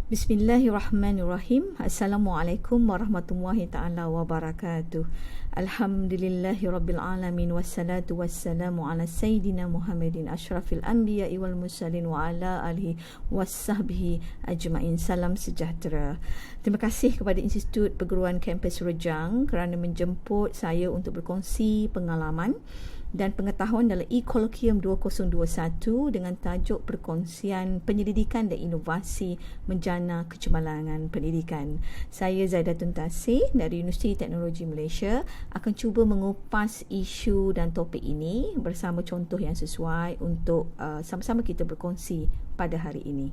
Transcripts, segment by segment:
Bismillahirrahmanirrahim. Assalamualaikum warahmatullahi ta'ala wabarakatuh. Alhamdulillahirabbil alamin wassalatu wassalamu ala sayyidina Muhammadin asyrafil anbiya'i wal mursalin wa ala alihi wassahbihi ajma'in. Salam sejahtera. Terima kasih kepada Institut Perguruan Kampus Rejang kerana menjemput saya untuk berkongsi pengalaman dan pengetahuan dalam E-Colloquium 2021 dengan tajuk perkongsian penyelidikan dan inovasi menjana kecemerlangan pendidikan. Saya Zaidatun Tasih dari Universiti Teknologi Malaysia akan cuba mengupas isu dan topik ini bersama contoh yang sesuai untuk sama-sama kita berkongsi pada hari ini.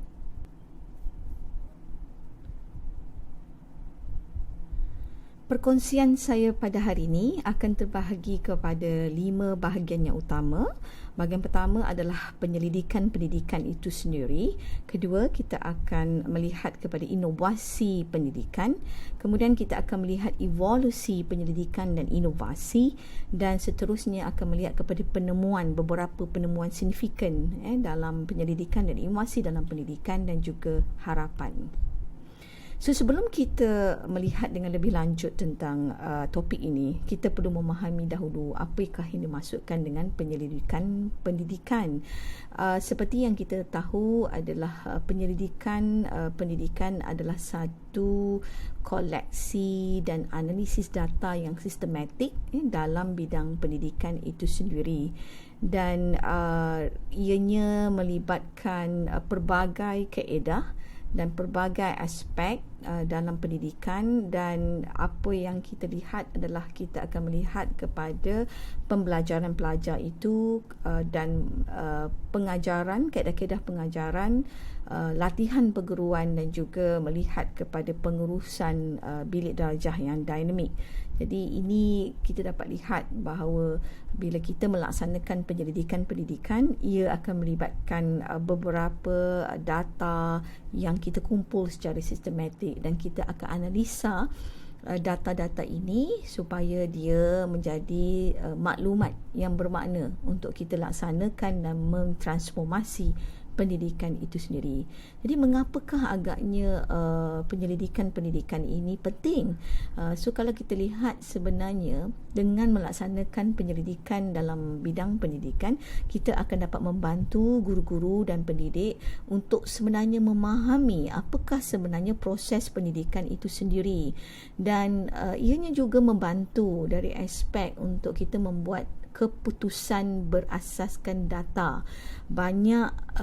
Perkongsian saya pada hari ini akan terbahagi kepada 5 bahagian yang utama. Bahagian pertama adalah penyelidikan pendidikan itu sendiri. Kedua, kita akan melihat kepada inovasi pendidikan. Kemudian kita akan melihat evolusi penyelidikan dan inovasi. Dan seterusnya akan melihat kepada beberapa penemuan signifikan dalam penyelidikan dan inovasi dalam pendidikan dan juga harapan. So, sebelum kita melihat dengan lebih lanjut tentang topik ini, kita perlu memahami dahulu apakah yang dimaksudkan dengan penyelidikan pendidikan. Seperti yang kita tahu adalah penyelidikan pendidikan adalah satu koleksi dan analisis data yang sistematik dalam bidang pendidikan itu sendiri. Dan ianya melibatkan pelbagai kaedah dan pelbagai aspek dalam pendidikan, dan apa yang kita lihat adalah kita akan melihat kepada pembelajaran pelajar itu dan pengajaran, kaedah-kaedah pengajaran, latihan perguruan dan juga melihat kepada pengurusan bilik darjah yang dinamik. Jadi ini kita dapat lihat bahawa bila kita melaksanakan penyelidikan pendidikan, ia akan melibatkan beberapa data yang kita kumpul secara sistematik dan kita akan analisa data-data ini supaya dia menjadi maklumat yang bermakna untuk kita laksanakan dan mentransformasi pendidikan itu sendiri. Jadi mengapakah agaknya penyelidikan pendidikan ini penting? So kalau kita lihat sebenarnya dengan melaksanakan penyelidikan dalam bidang pendidikan, kita akan dapat membantu guru-guru dan pendidik untuk sebenarnya memahami apakah sebenarnya proses pendidikan itu sendiri, dan ianya juga membantu dari aspek untuk kita membuat keputusan berasaskan data. Banyak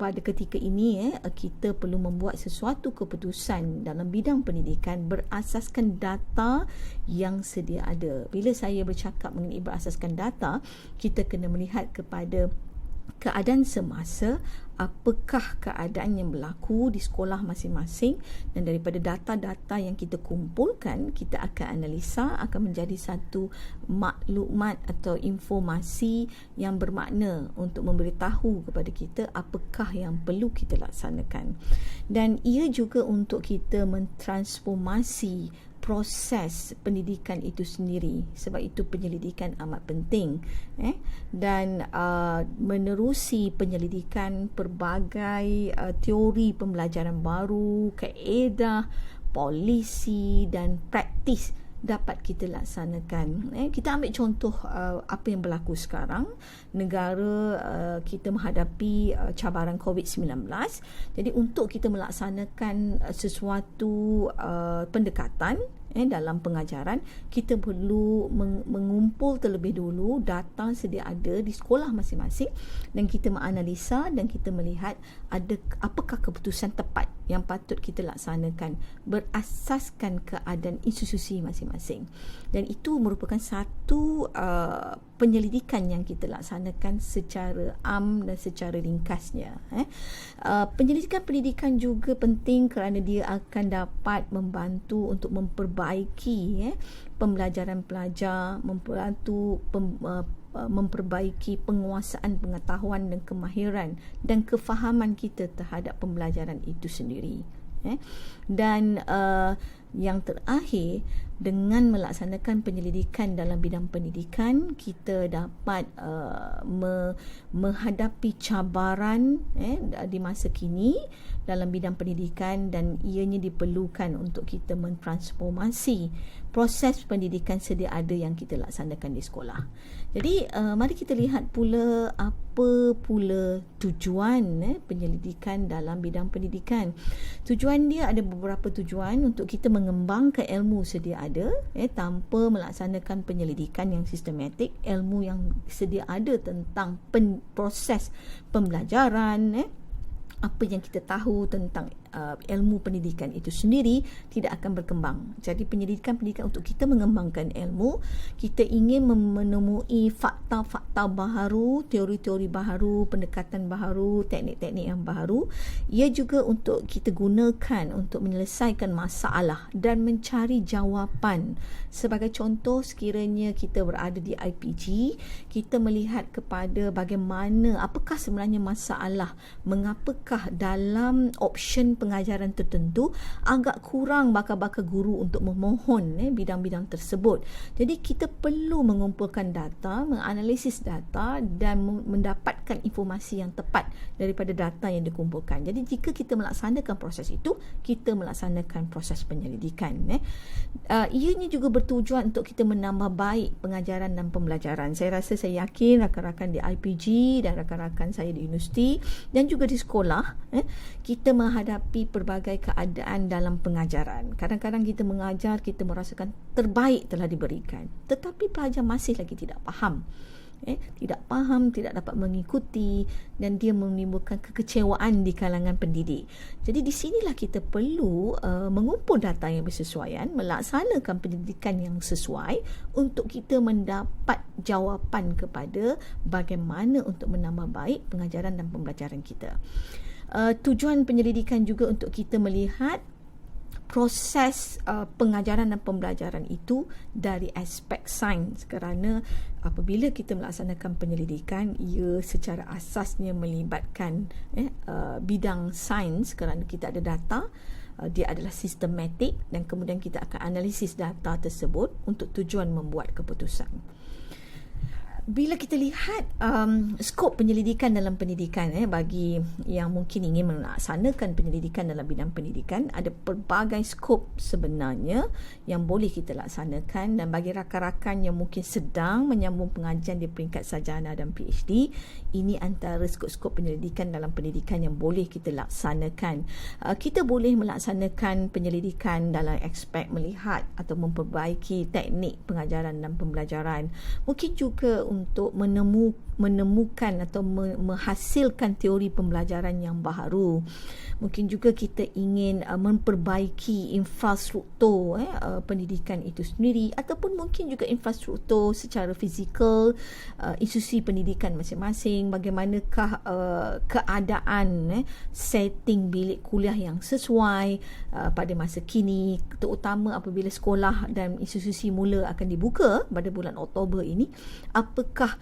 pada ketika ini kita perlu membuat sesuatu keputusan dalam bidang pendidikan berasaskan data yang sedia ada. Bila saya bercakap mengenai berasaskan data, kita kena melihat kepada keadaan semasa, apakah keadaan yang berlaku di sekolah masing-masing, dan daripada data-data yang kita kumpulkan, kita akan analisa, akan menjadi satu maklumat atau informasi yang bermakna untuk memberitahu kepada kita apakah yang perlu kita laksanakan. Dan ia juga untuk kita mentransformasi proses pendidikan itu sendiri. Sebab itu penyelidikan amat penting dan menerusi penyelidikan pelbagai teori pembelajaran baru, kaedah, polisi dan praktis dapat kita laksanakan. Kita ambil contoh apa yang berlaku sekarang. Negara kita menghadapi cabaran COVID-19. Jadi untuk kita melaksanakan sesuatu pendekatan dalam pengajaran, kita perlu mengumpul terlebih dulu data sedia ada di sekolah masing-masing, dan kita menganalisa dan kita melihat apakah keputusan tepat yang patut kita laksanakan berasaskan keadaan institusi masing-masing. Dan itu merupakan satu penyelidikan yang kita laksanakan secara dan secara ringkasnya. Penyelidikan pendidikan juga penting kerana dia akan dapat membantu untuk memperbaiki pembelajaran pelajar, memperbaiki penguasaan pengetahuan dan kemahiran dan kefahaman kita terhadap pembelajaran itu sendiri. Dan Yang terakhir, dengan melaksanakan penyelidikan dalam bidang pendidikan, kita dapat menghadapi cabaran di masa kini dalam bidang pendidikan, dan ianya diperlukan untuk kita mentransformasi proses pendidikan sedia ada yang kita laksanakan di sekolah. Jadi mari kita lihat pula apa pula tujuan penyelidikan dalam bidang pendidikan. Tujuan dia ada beberapa tujuan untuk kita mengembangkan ilmu sedia ada tanpa melaksanakan penyelidikan yang sistematik. Ilmu yang sedia ada tentang proses pembelajaran, apa yang kita tahu tentang ilmu pendidikan itu sendiri tidak akan berkembang. Jadi pendidikan untuk kita mengembangkan ilmu, kita ingin menemui fakta-fakta baharu, teori-teori baharu, pendekatan baharu, teknik-teknik yang baharu. Ia juga untuk kita gunakan untuk menyelesaikan masalah dan mencari jawapan. Sebagai contoh, sekiranya kita berada di IPG, kita melihat kepada bagaimana, apakah sebenarnya masalah, mengapakah dalam option pengajaran tertentu agak kurang bakal-bakal guru untuk memohon bidang-bidang tersebut. Jadi kita perlu mengumpulkan data, menganalisis data dan mendapatkan informasi yang tepat daripada data yang dikumpulkan. Jadi jika kita melaksanakan proses itu, kita melaksanakan proses penyelidikan. Ianya juga bertujuan untuk kita menambah baik pengajaran dan pembelajaran. Saya rasa, saya yakin rakan-rakan di IPG dan rakan-rakan saya di universiti dan juga di sekolah, kita menghadapi pelbagai keadaan dalam pengajaran. Kadang-kadang kita mengajar, kita merasakan terbaik telah diberikan, tetapi pelajar masih lagi tidak faham. Tidak dapat mengikuti, dan dia menimbulkan kekecewaan di kalangan pendidik. Jadi di sinilah kita perlu mengumpul data yang bersesuaian, melaksanakan pendidikan yang sesuai untuk kita mendapat jawapan kepada bagaimana untuk menambah baik pengajaran dan pembelajaran kita. Tujuan penyelidikan juga untuk kita melihat proses pengajaran dan pembelajaran itu dari aspek sains, kerana apabila kita melaksanakan penyelidikan, ia secara asasnya melibatkan bidang sains, kerana kita ada data, dia adalah sistematik, dan kemudian kita akan analisis data tersebut untuk tujuan membuat keputusan. Bila kita lihat skop penyelidikan dalam pendidikan, bagi yang mungkin ingin melaksanakan penyelidikan dalam bidang pendidikan, ada pelbagai skop sebenarnya yang boleh kita laksanakan. Dan bagi rakan-rakan yang mungkin sedang menyambung pengajian di peringkat sarjana dan PhD, ini antara skop-skop penyelidikan dalam pendidikan yang boleh kita laksanakan. Kita boleh melaksanakan penyelidikan dalam aspek melihat atau memperbaiki teknik pengajaran dan pembelajaran. Mungkin juga untuk menemukan atau menghasilkan teori pembelajaran yang baharu. Mungkin juga kita ingin memperbaiki infrastruktur pendidikan itu sendiri, ataupun mungkin juga infrastruktur secara fizikal institusi pendidikan masing-masing. Bagaimanakah keadaan setting bilik kuliah yang sesuai pada masa kini, terutama apabila sekolah dan institusi mula akan dibuka pada bulan Oktober ini. Apakah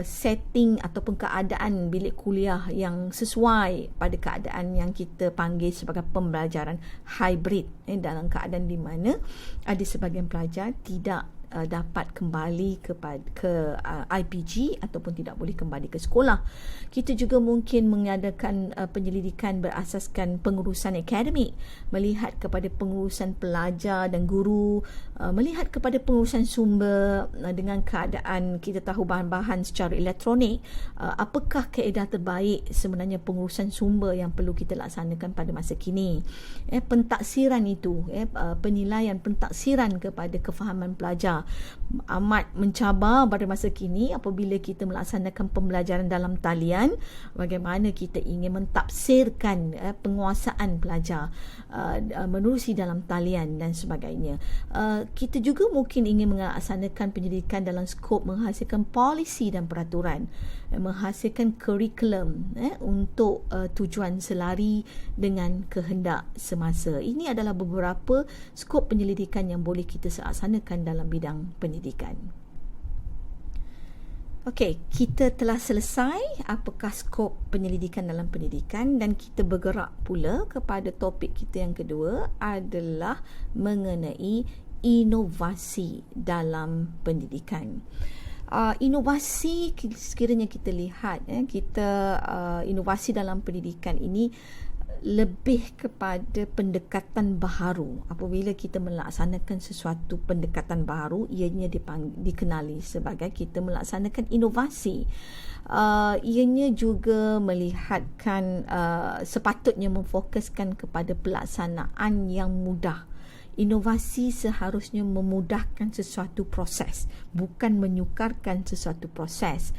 setting ataupun keadaan bilik kuliah yang sesuai pada keadaan yang kita panggil sebagai pembelajaran hybrid, dalam keadaan di mana ada sebahagian pelajar tidak dapat kembali ke IPG ataupun tidak boleh kembali ke sekolah. Kita juga mungkin mengadakan penyelidikan berasaskan pengurusan akademik, melihat kepada pengurusan pelajar dan guru, melihat kepada pengurusan sumber dengan keadaan kita tahu bahan-bahan secara elektronik. Apakah kaedah terbaik sebenarnya pengurusan sumber yang perlu kita laksanakan pada masa kini? Pentaksiran itu, penilaian pentaksiran kepada kefahaman pelajar amat mencabar pada masa kini apabila kita melaksanakan pembelajaran dalam talian. Bagaimana kita ingin mentafsirkan penguasaan pelajar menerusi dalam talian dan sebagainya. Kita juga mungkin ingin melaksanakan penyelidikan dalam skop menghasilkan polisi dan peraturan, menghasilkan kurikulum untuk tujuan selari dengan kehendak semasa. Ini adalah beberapa skop penyelidikan yang boleh kita laksanakan dalam bidang pendidikan. Okey, kita telah selesai apakah skop penyelidikan dalam pendidikan dan kita bergerak pula kepada topik kita yang kedua adalah mengenai inovasi dalam pendidikan. Inovasi sekiranya kita lihat inovasi dalam pendidikan ini lebih kepada pendekatan baharu. Apabila kita melaksanakan sesuatu pendekatan baharu, ianya dikenali sebagai kita melaksanakan inovasi. Ianya juga melihatkan sepatutnya memfokuskan kepada pelaksanaan yang mudah. Inovasi seharusnya memudahkan sesuatu proses, bukan menyukarkan sesuatu proses.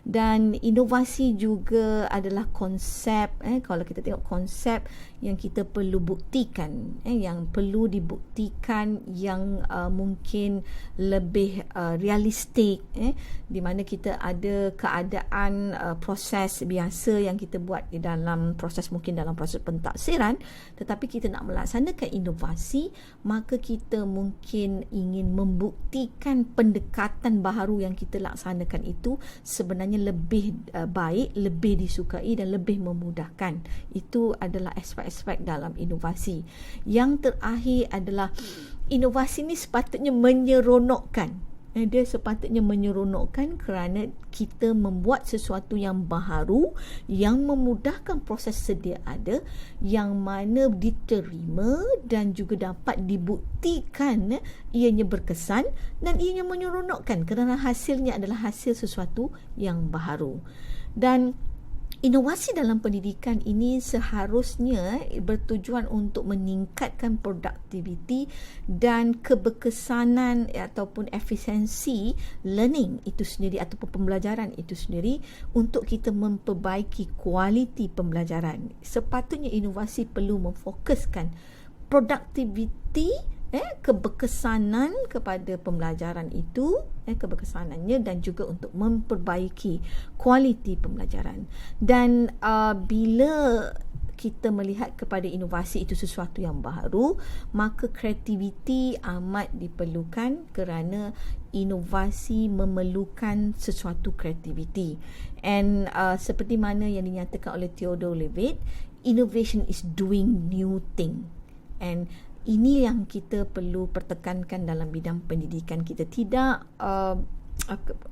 Dan inovasi juga adalah konsep, kalau kita tengok konsep yang kita perlu buktikan, yang perlu dibuktikan, yang mungkin lebih realistik, di mana kita ada keadaan proses biasa yang kita buat di dalam proses, mungkin dalam proses pentaksiran, tetapi kita nak melaksanakan inovasi, maka kita mungkin ingin membuktikan pendekatan baharu yang kita laksanakan itu sebenarnya lebih baik, lebih disukai dan lebih memudahkan. Itu adalah aspek-aspek dalam inovasi. Yang terakhir adalah inovasi ini sepatutnya menyeronokkan. Dia sepatutnya menyeronokkan kerana kita membuat sesuatu yang baharu, yang memudahkan proses sedia ada, yang mana diterima dan juga dapat dibuktikan ianya berkesan dan ianya menyeronokkan kerana hasilnya adalah hasil sesuatu yang baharu. Dan inovasi dalam pendidikan ini seharusnya bertujuan untuk meningkatkan produktiviti dan keberkesanan ataupun efisiensi learning itu sendiri ataupun pembelajaran itu sendiri untuk kita memperbaiki kualiti pembelajaran. Sepatutnya inovasi perlu memfokuskan produktiviti, keberkesanan kepada pembelajaran itu, keberkesanannya dan juga untuk memperbaiki kualiti pembelajaran. Dan bila kita melihat kepada inovasi itu sesuatu yang baharu, maka kreativiti amat diperlukan kerana inovasi memerlukan sesuatu kreativiti. And seperti mana yang dinyatakan oleh Theodore Levitt, innovation is doing new thing. And ini yang kita perlu pertekankan dalam bidang pendidikan. Kita tidak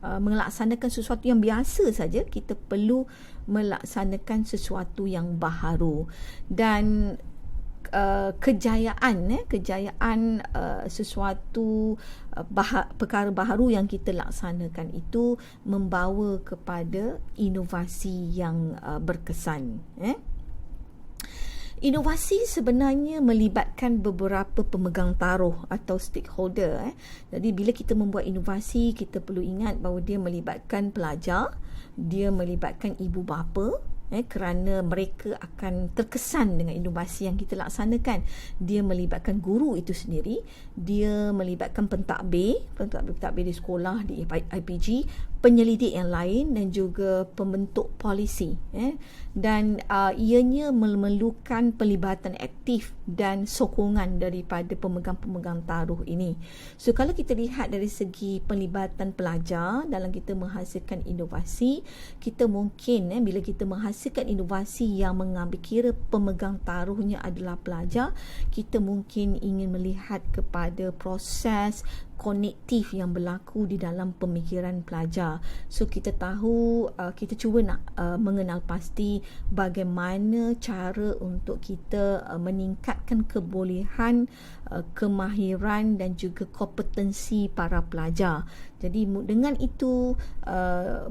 melaksanakan sesuatu yang biasa saja, kita perlu melaksanakan sesuatu yang baharu. Dan kejayaan sesuatu perkara baharu yang kita laksanakan itu membawa kepada inovasi yang berkesan. Inovasi sebenarnya melibatkan beberapa pemegang taruh atau stakeholder. Jadi bila kita membuat inovasi, kita perlu ingat bahawa dia melibatkan pelajar, dia melibatkan ibu bapa, kerana mereka akan terkesan dengan inovasi yang kita laksanakan. Dia melibatkan guru itu sendiri, dia melibatkan pentadbir di sekolah, di IPG, penyelidik yang lain dan juga pembentuk polisi. Dan ianya memerlukan pelibatan aktif dan sokongan daripada pemegang-pemegang taruh ini. So kalau kita lihat dari segi pelibatan pelajar dalam kita menghasilkan inovasi, kita mungkin bila kita menghasilkan inovasi yang mengambil kira pemegang taruhnya adalah pelajar, kita mungkin ingin melihat kepada proses konektif yang berlaku di dalam pemikiran pelajar. So kita tahu, kita cuba nak mengenal pasti bagaimana cara untuk kita meningkatkan kebolehan, kemahiran dan juga kompetensi para pelajar. Jadi dengan itu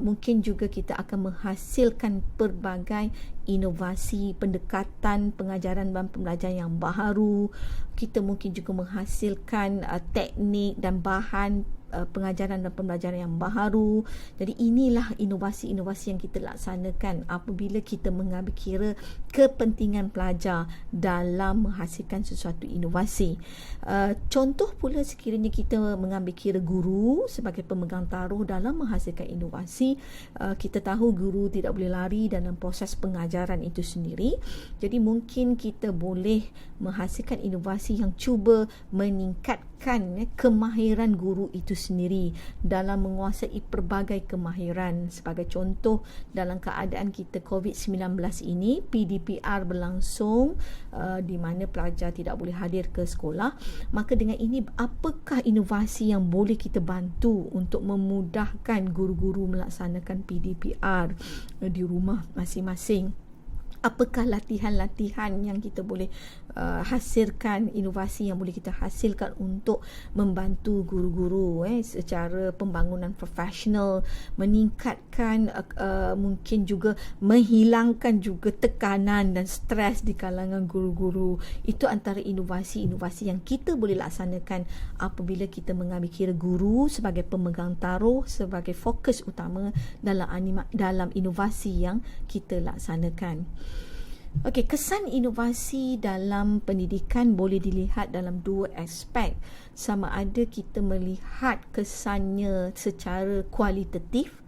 mungkin juga kita akan menghasilkan pelbagai inovasi pendekatan pengajaran dan pembelajaran yang baharu. Kita mungkin juga menghasilkan teknik dan bahan pengajaran dan pembelajaran yang baharu. Jadi inilah inovasi-inovasi yang kita laksanakan apabila kita mengambil kira kepentingan pelajar dalam menghasilkan sesuatu inovasi. Contoh pula sekiranya kita mengambil kira guru sebagai pemegang taruh dalam menghasilkan inovasi, kita tahu guru tidak boleh lari dalam proses pengajaran itu sendiri. Jadi mungkin kita boleh menghasilkan inovasi yang cuba meningkatkan kemahiran guru itu sendiri dalam menguasai pelbagai kemahiran. Sebagai contoh, dalam keadaan kita COVID-19 ini, PDPR berlangsung di mana pelajar tidak boleh hadir ke sekolah. Maka dengan ini, apakah inovasi yang boleh kita bantu untuk memudahkan guru-guru melaksanakan PDPR di rumah masing-masing? Apakah latihan-latihan yang kita boleh hasilkan, inovasi yang boleh kita hasilkan untuk membantu guru-guru secara pembangunan profesional, meningkatkan mungkin juga menghilangkan juga tekanan dan stres di kalangan guru-guru. Itu antara inovasi-inovasi yang kita boleh laksanakan apabila kita mengambil kira guru sebagai pemegang taruh, sebagai fokus utama dalam inovasi yang kita laksanakan. Okey, kesan inovasi dalam pendidikan boleh dilihat dalam dua aspek. Sama ada kita melihat kesannya secara kualitatif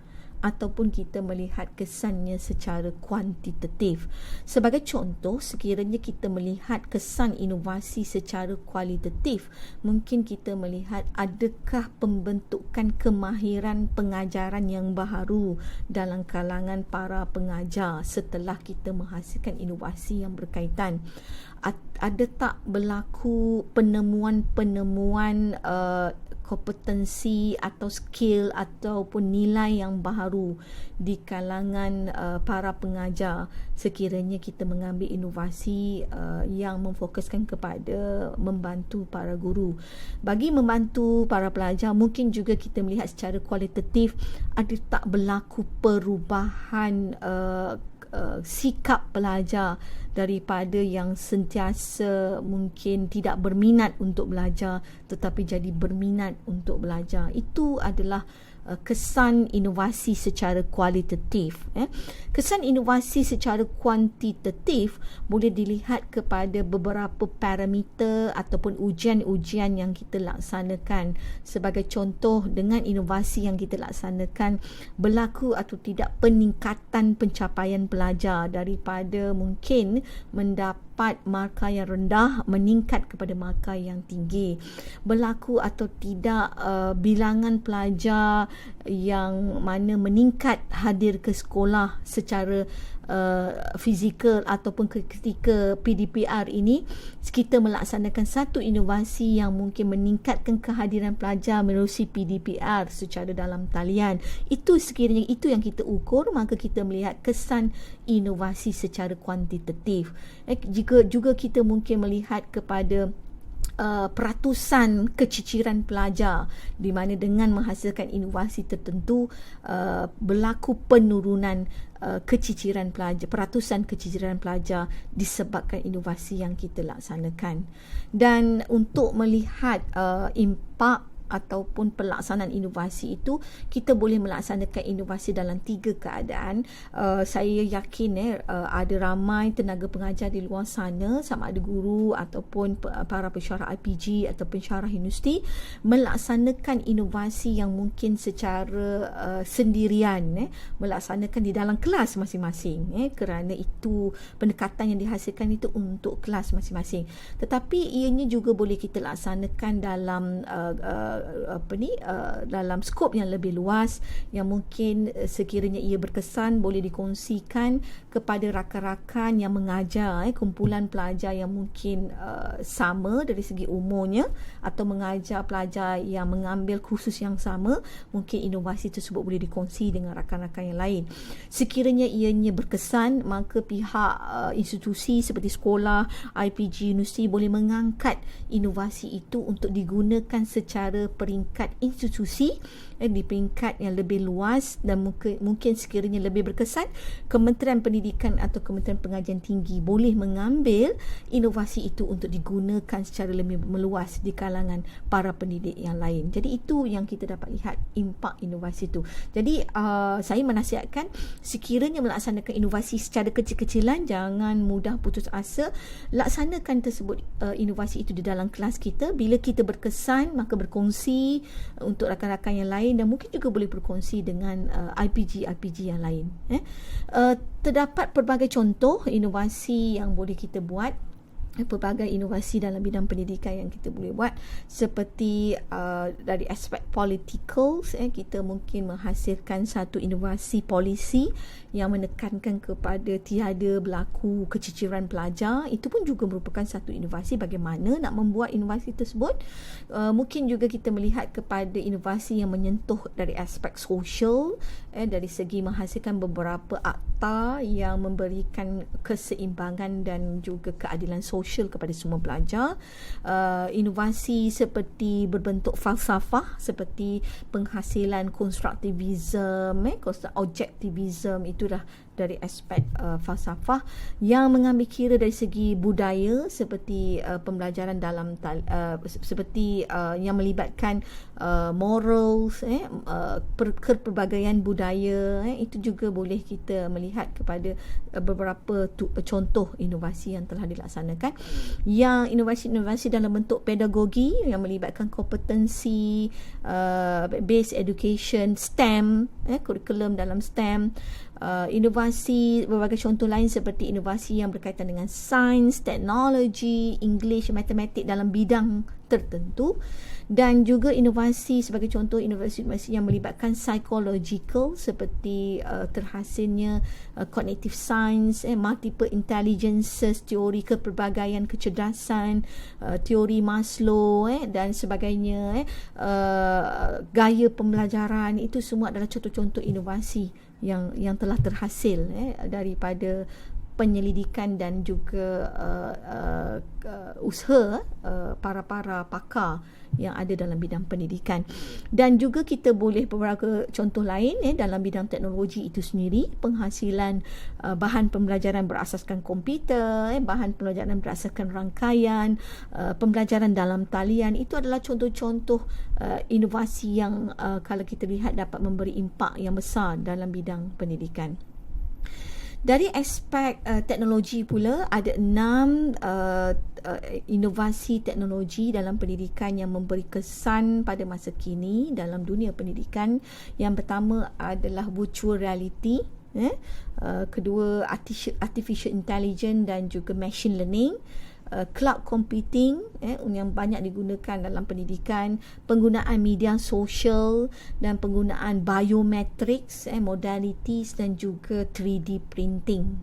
ataupun kita melihat kesannya secara kuantitatif. Sebagai contoh, sekiranya kita melihat kesan inovasi secara kualitatif, mungkin kita melihat adakah pembentukan kemahiran pengajaran yang baharu dalam kalangan para pengajar setelah kita menghasilkan inovasi yang berkaitan. Ada tak berlaku penemuan-penemuan kompetensi atau skill ataupun nilai yang baharu di kalangan para pengajar sekiranya kita mengambil inovasi yang memfokuskan kepada membantu para guru. Bagi membantu para pelajar, mungkin juga kita melihat secara kualitatif ada tak berlaku perubahan sikap pelajar daripada yang sentiasa mungkin tidak berminat untuk belajar tetapi jadi berminat untuk belajar. Itu adalah kesan inovasi secara kualitatif. Kesan inovasi secara kuantitatif boleh dilihat kepada beberapa parameter ataupun ujian-ujian yang kita laksanakan. Sebagai contoh, dengan inovasi yang kita laksanakan, berlaku atau tidak peningkatan pencapaian pelajar daripada mungkin mendapat markah yang rendah meningkat kepada markah yang tinggi. Berlaku atau tidak bilangan pelajar yang mana meningkat hadir ke sekolah secara fizikal ataupun ketika PDPR ini kita melaksanakan satu inovasi yang mungkin meningkatkan kehadiran pelajar menerusi PDPR secara dalam talian. Itu sekiranya itu yang kita ukur, maka kita melihat kesan inovasi secara kuantitatif. Jika juga kita mungkin melihat kepada peratusan keciciran pelajar di mana dengan menghasilkan inovasi tertentu berlaku penurunan keciciran pelajar, peratusan keciciran pelajar disebabkan inovasi yang kita laksanakan. Dan untuk melihat impak ataupun pelaksanaan inovasi itu, kita boleh melaksanakan inovasi dalam 3 keadaan. Saya yakin ada ramai tenaga pengajar di luar sana, sama ada guru ataupun para pensyarah IPG ataupun pensyarah universiti, melaksanakan inovasi yang mungkin secara sendirian, melaksanakan di dalam kelas masing-masing, kerana itu pendekatan yang dihasilkan itu untuk kelas masing-masing. Tetapi ianya juga boleh kita laksanakan dalam dalam skop yang lebih luas, yang mungkin sekiranya ia berkesan boleh dikongsikan kepada rakan-rakan yang mengajar, kumpulan pelajar yang mungkin sama dari segi umurnya atau mengajar pelajar yang mengambil kursus yang sama. Mungkin inovasi tersebut boleh dikongsi dengan rakan-rakan yang lain. Sekiranya ianya berkesan, maka pihak institusi seperti sekolah, IPG, universiti boleh mengangkat inovasi itu untuk digunakan secara peringkat institusi di peringkat yang lebih luas, dan mungkin sekiranya lebih berkesan, Kementerian Pendidikan atau Kementerian Pengajian Tinggi boleh mengambil inovasi itu untuk digunakan secara lebih meluas di kalangan para pendidik yang lain. Jadi itu yang kita dapat lihat impak inovasi itu. Jadi saya menasihatkan sekiranya melaksanakan inovasi secara kecil-kecilan, jangan mudah putus asa. Laksanakan tersebut inovasi itu di dalam kelas kita. Bila kita berkesan, maka berkongsi untuk rakan-rakan yang lain, dan mungkin juga boleh berkongsi dengan IPG yang lain. Terdapat pelbagai contoh inovasi yang boleh kita buat pelbagai inovasi dalam bidang pendidikan yang kita boleh buat, seperti dari aspek political, kita mungkin menghasilkan satu inovasi polisi yang menekankan kepada tiada berlaku keciciran pelajar. Itu pun juga merupakan satu inovasi. Bagaimana nak membuat inovasi tersebut. Mungkin juga kita melihat kepada inovasi yang menyentuh dari aspek sosial, dari segi menghasilkan beberapa akta yang memberikan keseimbangan dan juga keadilan sosial kepada semua pelajar. Inovasi seperti berbentuk falsafah, seperti penghasilan konstruktivism, objektivism, itu dah dari aspek falsafah yang mengambil kira dari segi budaya, seperti pembelajaran dalam seperti yang melibatkan morals, kepelbagaian budaya, itu juga boleh kita melihat kepada beberapa contoh inovasi yang telah dilaksanakan. Yang inovasi-inovasi dalam bentuk pedagogi yang melibatkan kompetensi based education, STEM, kurikulum dalam STEM. Inovasi, berbagai contoh lain seperti inovasi yang berkaitan dengan sains, teknologi, English, matematik dalam bidang tertentu, dan juga inovasi sebagai contoh inovasi yang melibatkan psychological seperti terhasilnya cognitive science, multiple intelligences, teori kepelbagaian kecerdasan, teori Maslow, dan sebagainya, gaya pembelajaran. Itu semua adalah contoh-contoh inovasi yang telah terhasil daripada penyelidikan dan juga usaha para pakar yang ada dalam bidang pendidikan. Dan juga kita boleh beberapa contoh lain dalam bidang teknologi itu sendiri, penghasilan bahan pembelajaran berasaskan komputer, bahan pembelajaran berasaskan rangkaian, pembelajaran dalam talian. Itu adalah contoh-contoh inovasi yang kalau kita lihat dapat memberi impak yang besar dalam bidang pendidikan. Dari aspek teknologi pula, ada 6 inovasi teknologi dalam pendidikan yang memberi kesan pada masa kini dalam dunia pendidikan. Yang pertama adalah virtual reality, kedua artificial intelligence dan juga machine learning, cloud computing yang banyak digunakan dalam pendidikan, penggunaan media sosial dan penggunaan biometrics, modalities, dan juga 3D printing,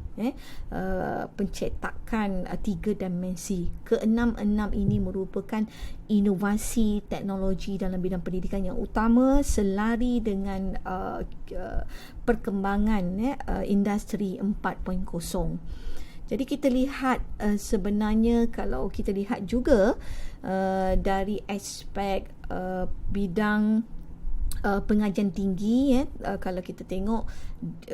pencetakan 3 dimensi. Keenam-enam ini merupakan inovasi teknologi dalam bidang pendidikan yang utama selari dengan perkembangan industri 4.0. Jadi kita lihat sebenarnya kalau kita lihat juga dari aspek bidang pengajian tinggi, kalau kita tengok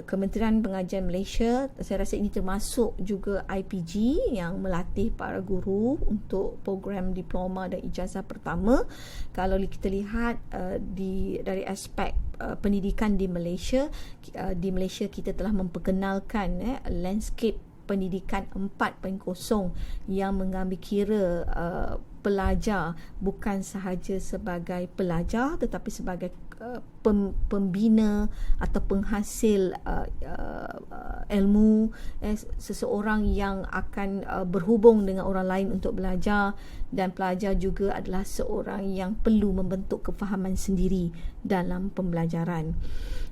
Kementerian Pengajian Malaysia, saya rasa ini termasuk juga IPG yang melatih para guru untuk program diploma dan ijazah pertama. Kalau kita lihat dari aspek pendidikan di Malaysia kita telah memperkenalkan landscape pendidikan 4.0 yang mengambil kira pelajar bukan sahaja sebagai pelajar tetapi sebagai pembina atau penghasil ilmu, seseorang yang akan berhubung dengan orang lain untuk belajar, dan pelajar juga adalah seorang yang perlu membentuk kefahaman sendiri dalam pembelajaran.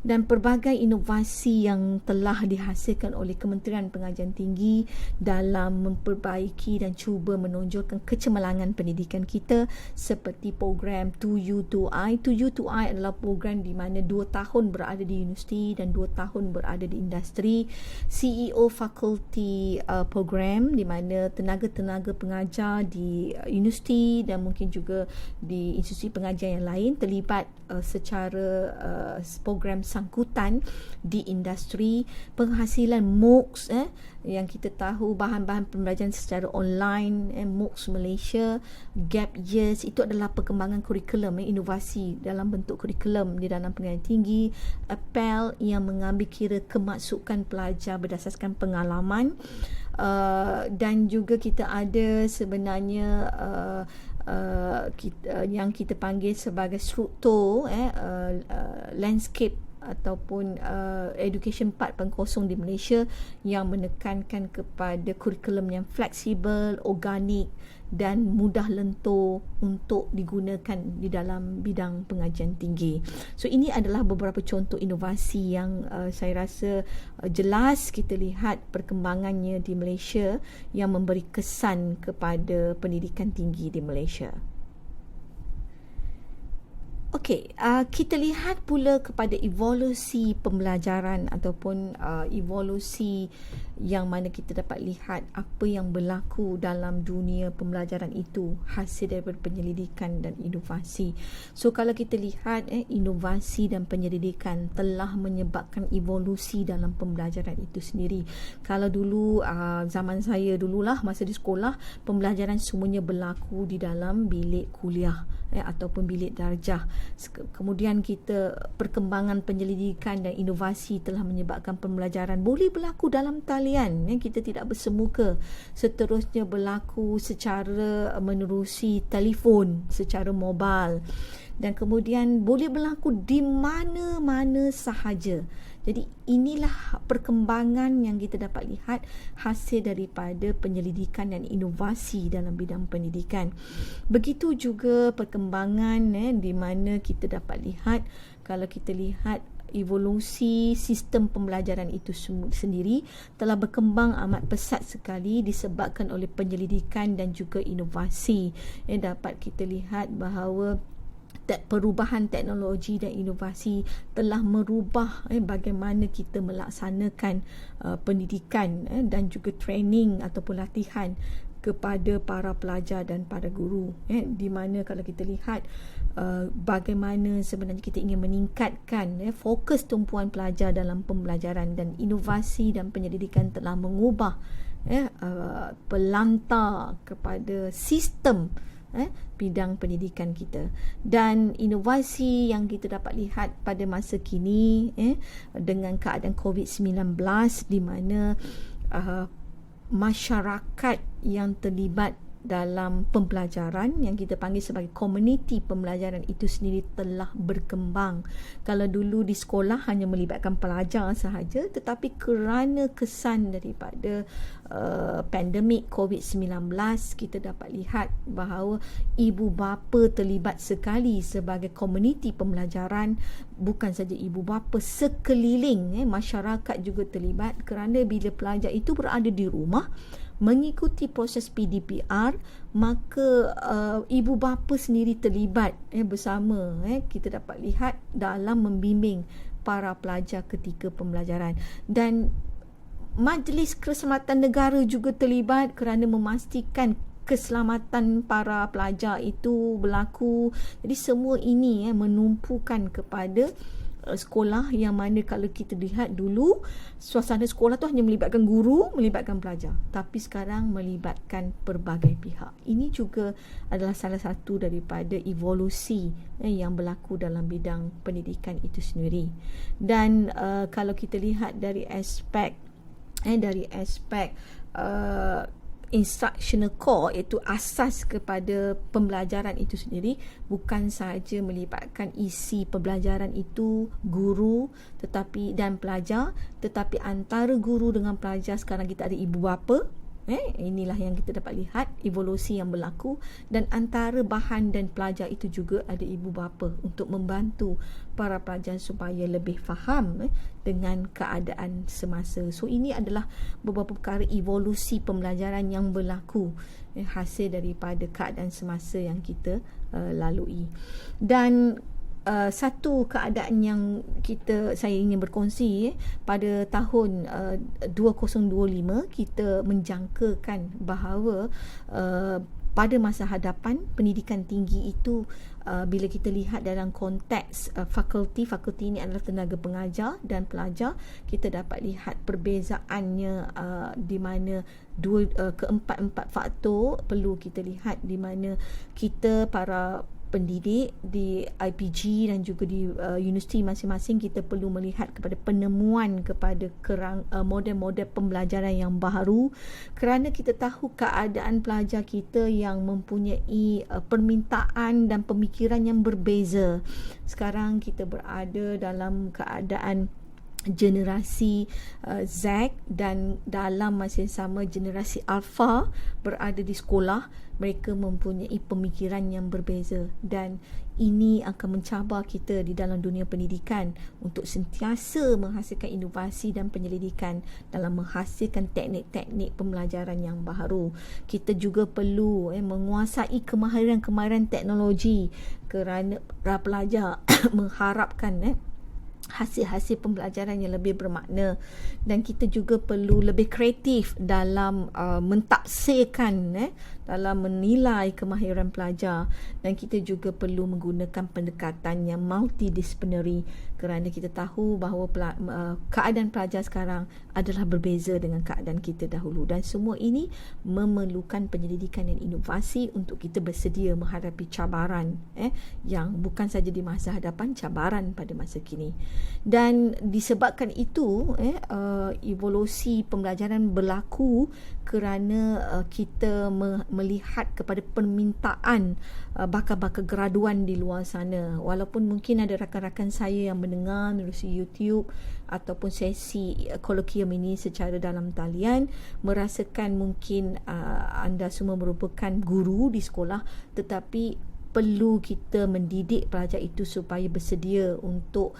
Dan pelbagai inovasi yang telah dihasilkan oleh Kementerian Pengajian Tinggi dalam memperbaiki dan cuba menonjolkan kecemerlangan pendidikan kita, seperti program 2U2I. 2U2I adalah program di mana 2 tahun berada di universiti dan 2 tahun berada di industri. CEO fakulti program di mana tenaga-tenaga pengajar di universiti dan mungkin juga di institusi pengajian yang lain terlibat secara program sangkutan di industri. Penghasilan MOOCs yang kita tahu bahan-bahan pembelajaran secara online, MOOCs Malaysia, gap years, itu adalah perkembangan kurikulum, inovasi dalam bentuk kurikulum di dalam pendidikan tinggi. Appel yang mengambil kira kemasukan pelajar berdasarkan pengalaman, dan juga kita ada sebenarnya yang kita panggil sebagai struktur landscape ataupun Education 4.0 di Malaysia yang menekankan kepada kurikulum yang fleksibel, organik dan mudah lentur untuk digunakan di dalam bidang pengajian tinggi. So ini adalah beberapa contoh inovasi yang saya rasa jelas kita lihat perkembangannya di Malaysia yang memberi kesan kepada pendidikan tinggi di Malaysia. Okey, kita lihat pula kepada evolusi pembelajaran ataupun evolusi yang mana kita dapat lihat apa yang berlaku dalam dunia pembelajaran itu hasil daripada penyelidikan dan inovasi. So kalau kita lihat inovasi dan penyelidikan telah menyebabkan evolusi dalam pembelajaran itu sendiri. Kalau dulu zaman saya dululah masa di sekolah, pembelajaran semuanya berlaku di dalam bilik kuliah ataupun bilik darjah. Kemudian perkembangan penyelidikan dan inovasi telah menyebabkan pembelajaran boleh berlaku dalam talian, kita tidak bersemuka. Seterusnya berlaku secara menerusi telefon, secara mobile, dan kemudian boleh berlaku di mana-mana sahaja. Jadi inilah perkembangan yang kita dapat lihat hasil daripada penyelidikan dan inovasi dalam bidang pendidikan. Begitu juga perkembangan di mana kita dapat lihat, kalau kita lihat evolusi sistem pembelajaran itu sendiri telah berkembang amat pesat sekali disebabkan oleh penyelidikan dan juga inovasi. Dapat kita lihat bahawa perubahan teknologi dan inovasi telah merubah bagaimana kita melaksanakan pendidikan dan juga training ataupun latihan kepada para pelajar dan para guru, di mana kalau kita lihat bagaimana sebenarnya kita ingin meningkatkan fokus tumpuan pelajar dalam pembelajaran, dan inovasi dan penyelidikan telah mengubah pelantar kepada sistem bidang pendidikan kita. Dan inovasi yang kita dapat lihat pada masa kini dengan keadaan COVID-19 di mana masyarakat yang terlibat dalam pembelajaran yang kita panggil sebagai komuniti pembelajaran itu sendiri telah berkembang. Kalau dulu di sekolah hanya melibatkan pelajar sahaja, tetapi kerana kesan daripada pandemik COVID-19, kita dapat lihat bahawa ibu bapa terlibat sekali sebagai komuniti pembelajaran. Bukan saja ibu bapa, sekeliling masyarakat juga terlibat, kerana bila pelajar itu berada di rumah mengikuti proses PDPR, maka ibu bapa sendiri terlibat bersama. Kita dapat lihat dalam membimbing para pelajar ketika pembelajaran, dan Majlis Keselamatan Negara juga terlibat kerana memastikan keselamatan para pelajar itu berlaku. Jadi semua ini menumpukan kepada sekolah, yang mana kalau kita lihat dulu suasana sekolah tu hanya melibatkan guru, melibatkan pelajar, tapi sekarang melibatkan pelbagai pihak. Ini juga adalah salah satu daripada evolusi yang berlaku dalam bidang pendidikan itu sendiri. Dan kalau kita lihat dari aspek instructional core, iaitu asas kepada pembelajaran itu sendiri, bukan sahaja melibatkan isi pembelajaran itu guru dan pelajar, tetapi antara guru dengan pelajar sekarang kita ada ibu bapa. Inilah yang kita dapat lihat evolusi yang berlaku, dan antara bahan dan pelajar itu juga ada ibu bapa untuk membantu para pelajar supaya lebih faham dengan keadaan semasa. So ini adalah beberapa perkara evolusi pembelajaran yang berlaku hasil daripada keadaan semasa yang kita lalui. Dan satu keadaan yang saya ingin berkongsi, pada tahun 2025 kita menjangkakan bahawa pada masa hadapan pendidikan tinggi itu, bila kita lihat dalam konteks fakulti ini adalah tenaga pengajar dan pelajar, kita dapat lihat perbezaannya di mana keempat-empat faktor perlu kita lihat, di mana kita para pendidik di IPG dan juga di universiti masing-masing, kita perlu melihat kepada penemuan kepada model-model pembelajaran yang baru, kerana kita tahu keadaan pelajar kita yang mempunyai permintaan dan pemikiran yang berbeza. Sekarang kita berada dalam keadaan generasi Z, dan dalam masa yang sama generasi Alpha berada di sekolah. Mereka mempunyai pemikiran yang berbeza, dan ini akan mencabar kita di dalam dunia pendidikan untuk sentiasa menghasilkan inovasi dan penyelidikan dalam menghasilkan teknik-teknik pembelajaran yang baru. Kita juga perlu menguasai kemahiran-kemahiran teknologi, kerana para pelajar mengharapkan hasil-hasil pembelajaran yang lebih bermakna, dan kita juga perlu lebih kreatif dalam mentafsirkan, dalam menilai kemahiran pelajar, dan kita juga perlu menggunakan pendekatan yang multidisciplinary, kerana kita tahu bahawa keadaan pelajar sekarang adalah berbeza dengan keadaan kita dahulu, dan semua ini memerlukan penyelidikan dan inovasi untuk kita bersedia menghadapi cabaran yang bukan saja di masa hadapan, cabaran pada masa kini. Dan disebabkan itu evolusi pembelajaran berlaku kerana kita melihat kepada permintaan bakal-bakal graduan di luar sana. Walaupun mungkin ada rakan-rakan saya yang mendengar melalui YouTube ataupun sesi kolokium ini secara dalam talian, merasakan mungkin anda semua merupakan guru di sekolah, tetapi perlu kita mendidik pelajar itu supaya bersedia untuk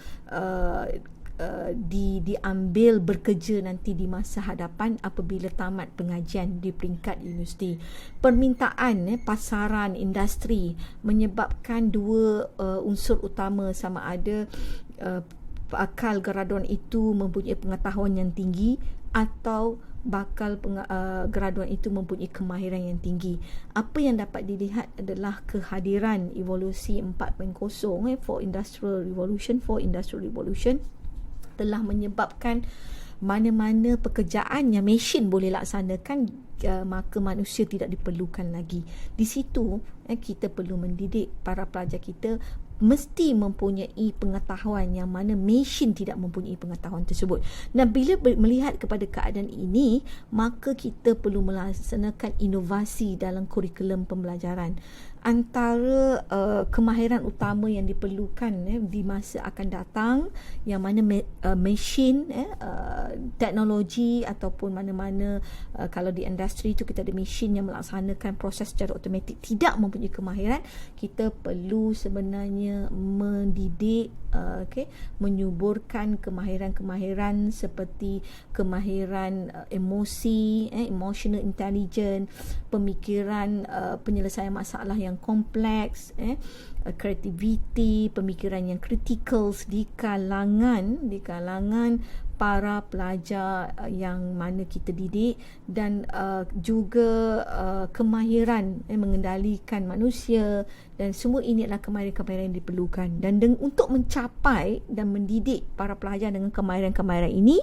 diambil bekerja nanti di masa hadapan apabila tamat pengajian di peringkat universiti. Permintaan pasaran industri menyebabkan dua unsur utama, sama ada bakal graduan itu mempunyai pengetahuan yang tinggi atau bakal graduan itu mempunyai kemahiran yang tinggi. Apa yang dapat dilihat adalah kehadiran evolusi 4.0 for industrial revolution telah menyebabkan mana-mana pekerjaan yang mesin boleh laksanakan, maka manusia tidak diperlukan lagi. Di situ kita perlu mendidik para pelajar kita mesti mempunyai pengetahuan yang mana mesin tidak mempunyai pengetahuan tersebut. Dan bila melihat kepada keadaan ini, maka kita perlu melaksanakan inovasi dalam kurikulum pembelajaran. Antara kemahiran utama yang diperlukan di masa akan datang, yang mana mesin, teknologi ataupun mana-mana, kalau di industri itu kita ada mesin yang melaksanakan proses secara automatik, tidak mempunyai kemahiran, kita perlu sebenarnya mendidik, menyuburkan kemahiran-kemahiran seperti kemahiran emosi, emotional intelligence, pemikiran, penyelesaian masalah yang kompleks, creativity, pemikiran yang critical di kalangan para pelajar yang mana kita didik, dan juga kemahiran mengendalikan manusia, dan semua ini adalah kemahiran-kemahiran yang diperlukan. Dan untuk mencapai dan mendidik para pelajar dengan kemahiran-kemahiran ini,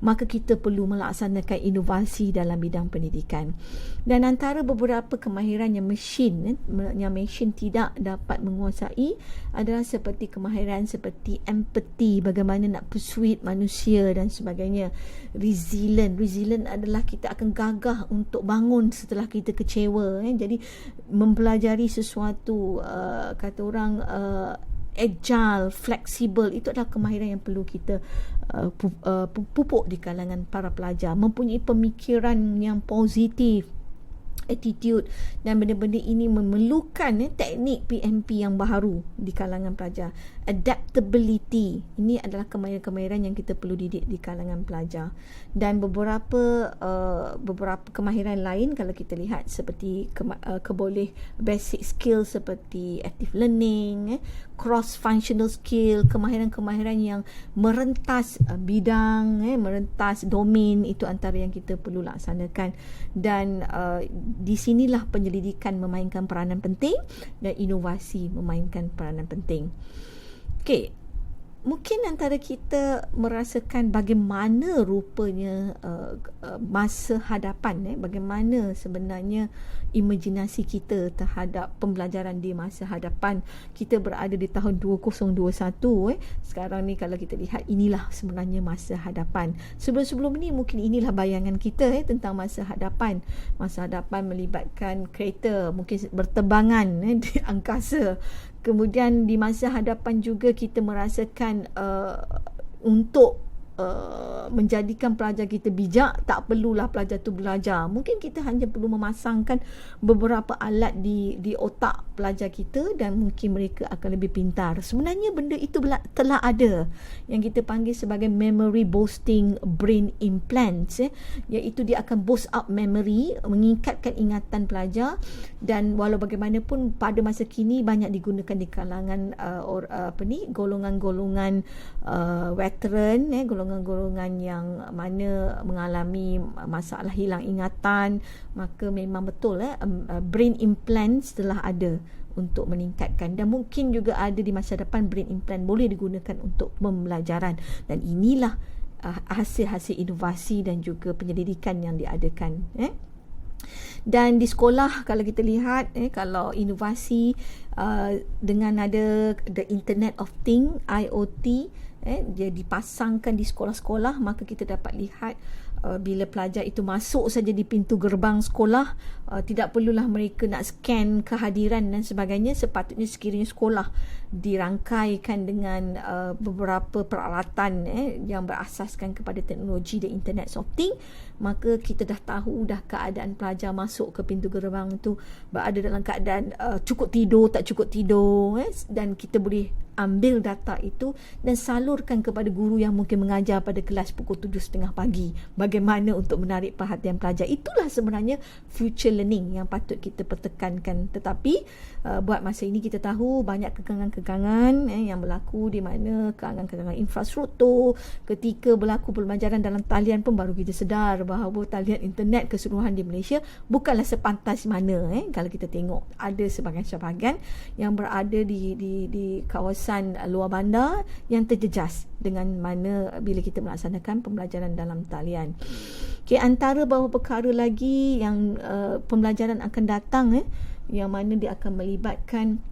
maka kita perlu melaksanakan inovasi dalam bidang pendidikan. Dan antara beberapa kemahiran yang mesin tidak dapat menguasai adalah seperti kemahiran seperti empathy, bagaimana nak persuade manusia dan sebagainya. Resilient adalah kita akan gagah untuk bangun setelah kita kecewa. Jadi mempelajari sesuatu, kata orang, agile, fleksibel, itu adalah kemahiran yang perlu kita pupuk di kalangan para pelajar. Mempunyai pemikiran yang positif, attitude, dan benda-benda ini memerlukan teknik PMP yang baru di kalangan pelajar. Adaptability, ini adalah kemahiran-kemahiran yang kita perlu didik di kalangan pelajar. Dan beberapa kemahiran lain kalau kita lihat seperti basic skill seperti active learning, cross functional skill, kemahiran-kemahiran yang merentas bidang, merentas domain, itu antara yang kita perlu laksanakan. Dan di sinilah penyelidikan memainkan peranan penting dan inovasi memainkan peranan penting. Okey, mungkin antara kita merasakan bagaimana rupanya masa hadapan, bagaimana sebenarnya imajinasi kita terhadap pembelajaran di masa hadapan. Kita berada di tahun 2021. Sekarang ni kalau kita lihat, inilah sebenarnya masa hadapan. Sebelum-sebelum ni mungkin inilah bayangan kita tentang masa hadapan. Masa hadapan melibatkan kereta, mungkin berterbangan di angkasa. Kemudian di masa hadapan juga kita merasakan untuk menjadikan pelajar kita bijak, tak perlulah pelajar tu belajar. Mungkin kita hanya perlu memasangkan beberapa alat di otak pelajar kita dan mungkin mereka akan lebih pintar. Sebenarnya benda itu telah ada yang kita panggil sebagai memory boosting brain implants, iaitu dia akan boost up memory, mengikatkan ingatan pelajar. Dan walau bagaimanapun pada masa kini banyak digunakan di kalangan golongan-golongan veteran, golongan-golongan yang mana mengalami masalah hilang ingatan, maka memang betul brain implants telah ada untuk meningkatkan, dan mungkin juga ada di masa depan brain implant boleh digunakan untuk pembelajaran. Dan inilah hasil-hasil inovasi dan juga penyelidikan yang diadakan. Dan di sekolah kalau kita lihat, kalau inovasi dengan ada the Internet of Things, IoT, dia dipasangkan di sekolah-sekolah, maka kita dapat lihat bila pelajar itu masuk saja di pintu gerbang sekolah, tidak perlulah mereka nak scan kehadiran dan sebagainya. Sepatutnya sekiranya sekolah dirangkaikan dengan beberapa peralatan yang berasaskan kepada teknologi the Internet of Things, maka kita dah tahu dah keadaan pelajar masuk ke pintu gerbang itu berada dalam keadaan cukup tidur, tak cukup tidur, dan kita boleh ambil data itu dan salurkan kepada guru yang mungkin mengajar pada kelas pukul 7.30 pagi. Bagaimana untuk menarik perhatian pelajar. Itulah sebenarnya future learning yang patut kita pertekankan. Tetapi buat masa ini kita tahu banyak kekangan-kekangan yang berlaku, di mana kekangan-kekangan infrastruktur. Ketika berlaku pembelajaran dalam talian pun baru kita sedar bahawa talian internet keseluruhan di Malaysia bukanlah sepantas mana. Kalau kita tengok ada sebahagian yang berada di kawasan luar bandar yang terjejas dengan mana bila kita melaksanakan pembelajaran dalam talian. Okay, antara beberapa perkara lagi yang pembelajaran akan datang, yang mana dia akan melibatkan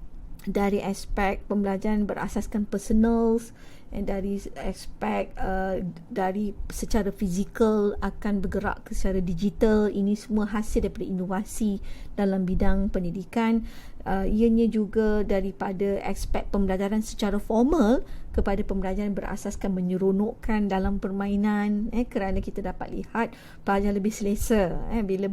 dari aspek pembelajaran berasaskan personals, dari aspek dari secara fizikal akan bergerak ke secara digital. Ini semua hasil daripada inovasi dalam bidang pendidikan. Ianya juga daripada aspek pembelajaran secara formal kepada pembelajaran berasaskan menyeronokkan dalam permainan, kerana kita dapat lihat pelajar lebih selesa bila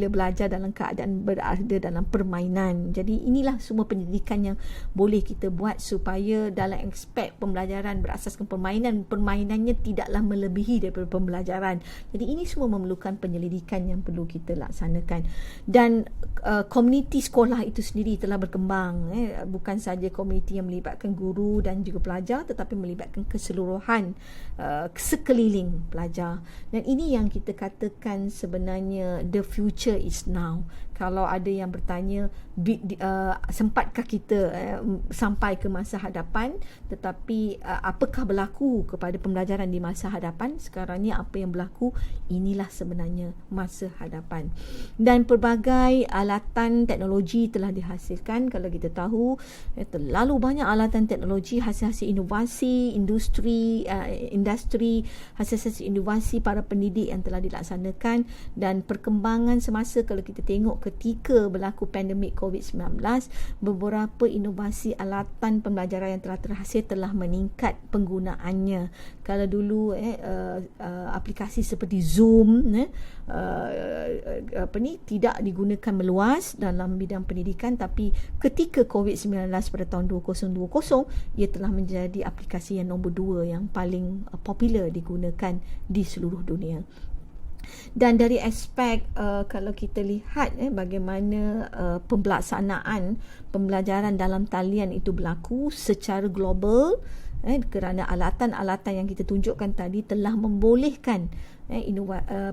belajar dalam keadaan berada dalam permainan. Jadi inilah semua pendidikan yang boleh kita buat supaya dalam aspek pembelajaran berasaskan permainannya tidaklah melebihi daripada pembelajaran. Jadi ini semua memerlukan penyelidikan yang perlu kita laksanakan. Dan komuniti sekolah itu sendiri telah berkembang, bukan saja komuniti yang melibatkan guru dan juga pelajar, tetapi melibatkan keseluruhan sekeliling pelajar. Dan ini yang kita katakan sebenarnya the future is now. Kalau ada yang bertanya sempatkah kita sampai ke masa hadapan, tetapi apakah berlaku kepada pembelajaran di masa hadapan, sekarang ni apa yang berlaku, inilah sebenarnya masa hadapan. Dan pelbagai alatan teknologi telah dihasilkan. Kalau kita tahu terlalu banyak alatan teknologi, hasil-hasil inovasi industri, hasil-hasil inovasi para pendidik yang telah dilaksanakan. Dan perkembangan semasa, kalau kita tengok ketika berlaku pandemik COVID-19, beberapa inovasi alatan pembelajaran yang telah terhasil telah meningkat penggunaannya. Kalau dulu aplikasi seperti Zoom tidak digunakan meluas dalam bidang pendidikan, tapi ketika COVID-19 pada tahun 2020, ia telah menjadi aplikasi yang nombor 2 yang paling popular digunakan di seluruh dunia. Dan dari aspek kalau kita lihat bagaimana pelaksanaan pembelajaran dalam talian itu berlaku secara global, kerana alatan-alatan yang kita tunjukkan tadi telah membolehkan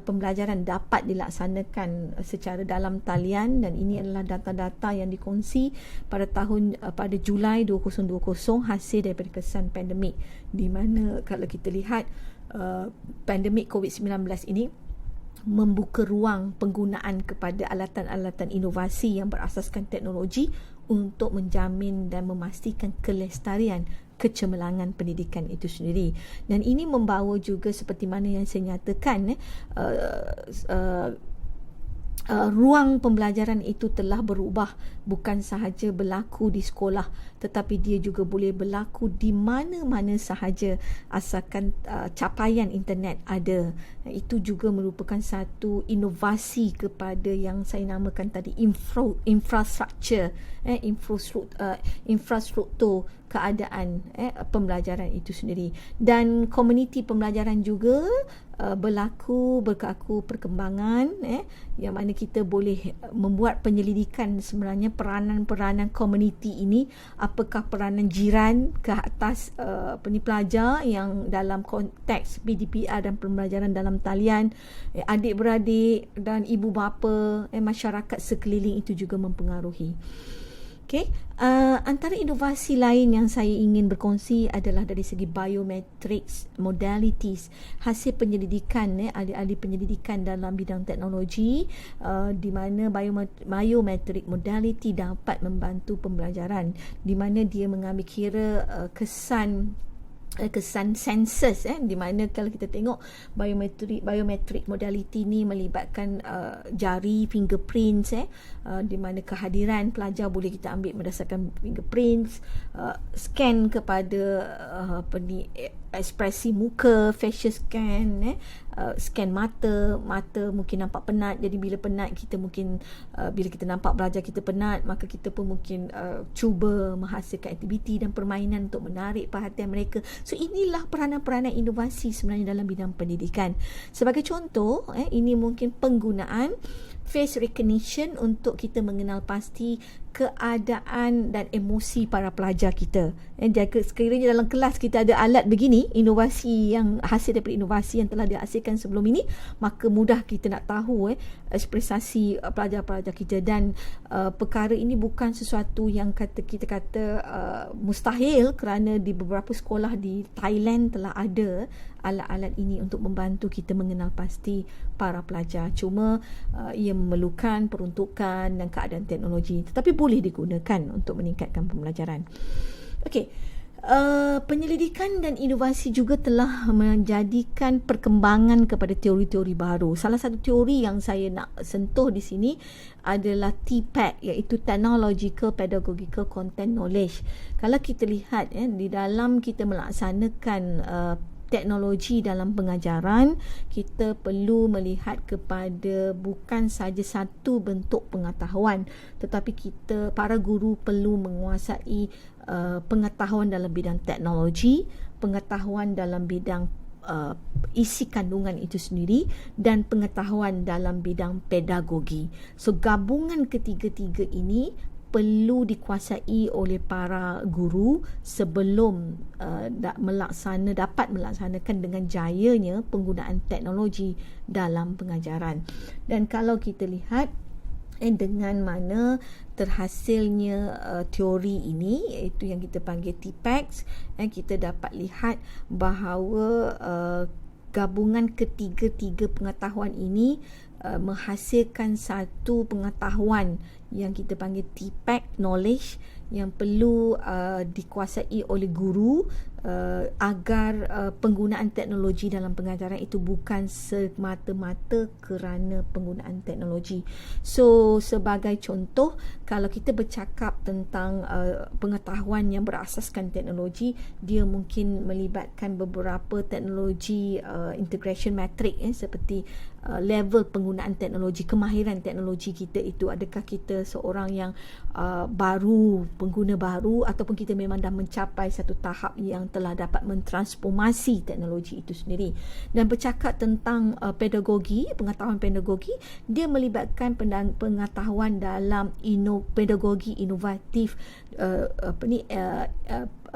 pembelajaran dapat dilaksanakan secara dalam talian, dan ini adalah data-data yang dikongsi pada Julai 2020 hasil daripada kesan pandemik, di mana kalau kita lihat pandemik COVID-19 ini membuka ruang penggunaan kepada alatan-alatan inovasi yang berasaskan teknologi untuk menjamin dan memastikan kelestarian kecemerlangan pendidikan itu sendiri. Dan ini membawa juga seperti mana yang saya nyatakan, ruang pembelajaran itu telah berubah, bukan sahaja berlaku di sekolah, tetapi dia juga boleh berlaku di mana-mana sahaja asalkan capaian internet ada. Itu juga merupakan satu inovasi kepada yang saya namakan tadi infrastruktur keadaan pembelajaran itu sendiri. Dan komuniti pembelajaran juga berlaku perkembangan yang mana kita boleh membuat penyelidikan sebenarnya peranan-peranan komuniti ini, apakah peranan jiran ke atas pelajar yang dalam konteks PDPR dan pembelajaran dalam talian, adik-beradik dan ibu bapa, masyarakat sekeliling itu juga mempengaruhi. Okay. Antara inovasi lain yang saya ingin berkongsi adalah dari segi biometrics modalities, hasil penyelidikan ahli-ahli penyelidikan dalam bidang teknologi, di mana biometric modality dapat membantu pembelajaran, di mana dia mengambil kira kesan sensus, di mana kalau kita tengok biometric modality ni melibatkan jari, fingerprints, di mana kehadiran pelajar boleh kita ambil berdasarkan fingerprints, scan kepada ekspresi muka, facial scan, scan mata mungkin nampak penat, jadi bila penat kita mungkin bila kita nampak pelajar kita penat, maka kita pun mungkin cuba menghasilkan aktiviti dan permainan untuk menarik perhatian mereka. So inilah peranan-peranan inovasi sebenarnya dalam bidang pendidikan. Sebagai contoh, ini mungkin penggunaan face recognition untuk kita mengenal pasti keadaan dan emosi para pelajar kita. Jika sekiranya dalam kelas kita ada alat begini, inovasi yang hasil daripada inovasi yang telah dihasilkan sebelum ini, maka mudah kita nak tahu ekspresasi pelajar-pelajar kita. Dan perkara ini bukan sesuatu yang kita kata mustahil, kerana di beberapa sekolah di Thailand telah ada alat-alat ini untuk membantu kita mengenal pasti para pelajar. Cuma ia memerlukan peruntukan dan keadaan teknologi, tetapi boleh digunakan untuk meningkatkan pembelajaran. Okey. Penyelidikan dan inovasi juga telah menjadikan perkembangan kepada teori-teori baru. Salah satu teori yang saya nak sentuh di sini adalah TPAC, iaitu Technological Pedagogical Content Knowledge. Kalau kita lihat di dalam kita melaksanakan teknologi dalam pengajaran, kita perlu melihat kepada bukan saja satu bentuk pengetahuan, tetapi para guru perlu menguasai pengetahuan dalam bidang teknologi, pengetahuan dalam bidang isi kandungan itu sendiri, dan pengetahuan dalam bidang pedagogi. So gabungan ketiga-tiga ini perlu dikuasai oleh para guru sebelum dapat melaksanakan dengan jayanya penggunaan teknologi dalam pengajaran. Dan kalau kita lihat dengan mana terhasilnya teori ini, iaitu yang kita panggil TPACS, kita dapat lihat bahawa gabungan ketiga-tiga pengetahuan ini menghasilkan satu pengetahuan yang kita panggil TPAC knowledge, yang perlu dikuasai oleh guru agar penggunaan teknologi dalam pengajaran itu bukan semata-mata kerana penggunaan teknologi. So sebagai contoh, kalau kita bercakap tentang pengetahuan yang berasaskan teknologi, dia mungkin melibatkan beberapa teknologi integration matrix, seperti level penggunaan teknologi, kemahiran teknologi kita itu, adakah kita seorang yang pengguna baru, ataupun kita memang dah mencapai satu tahap yang telah dapat mentransformasi teknologi itu sendiri. Dan bercakap tentang pedagogi, pengetahuan pedagogi, dia melibatkan pengetahuan dalam pedagogi inovatif,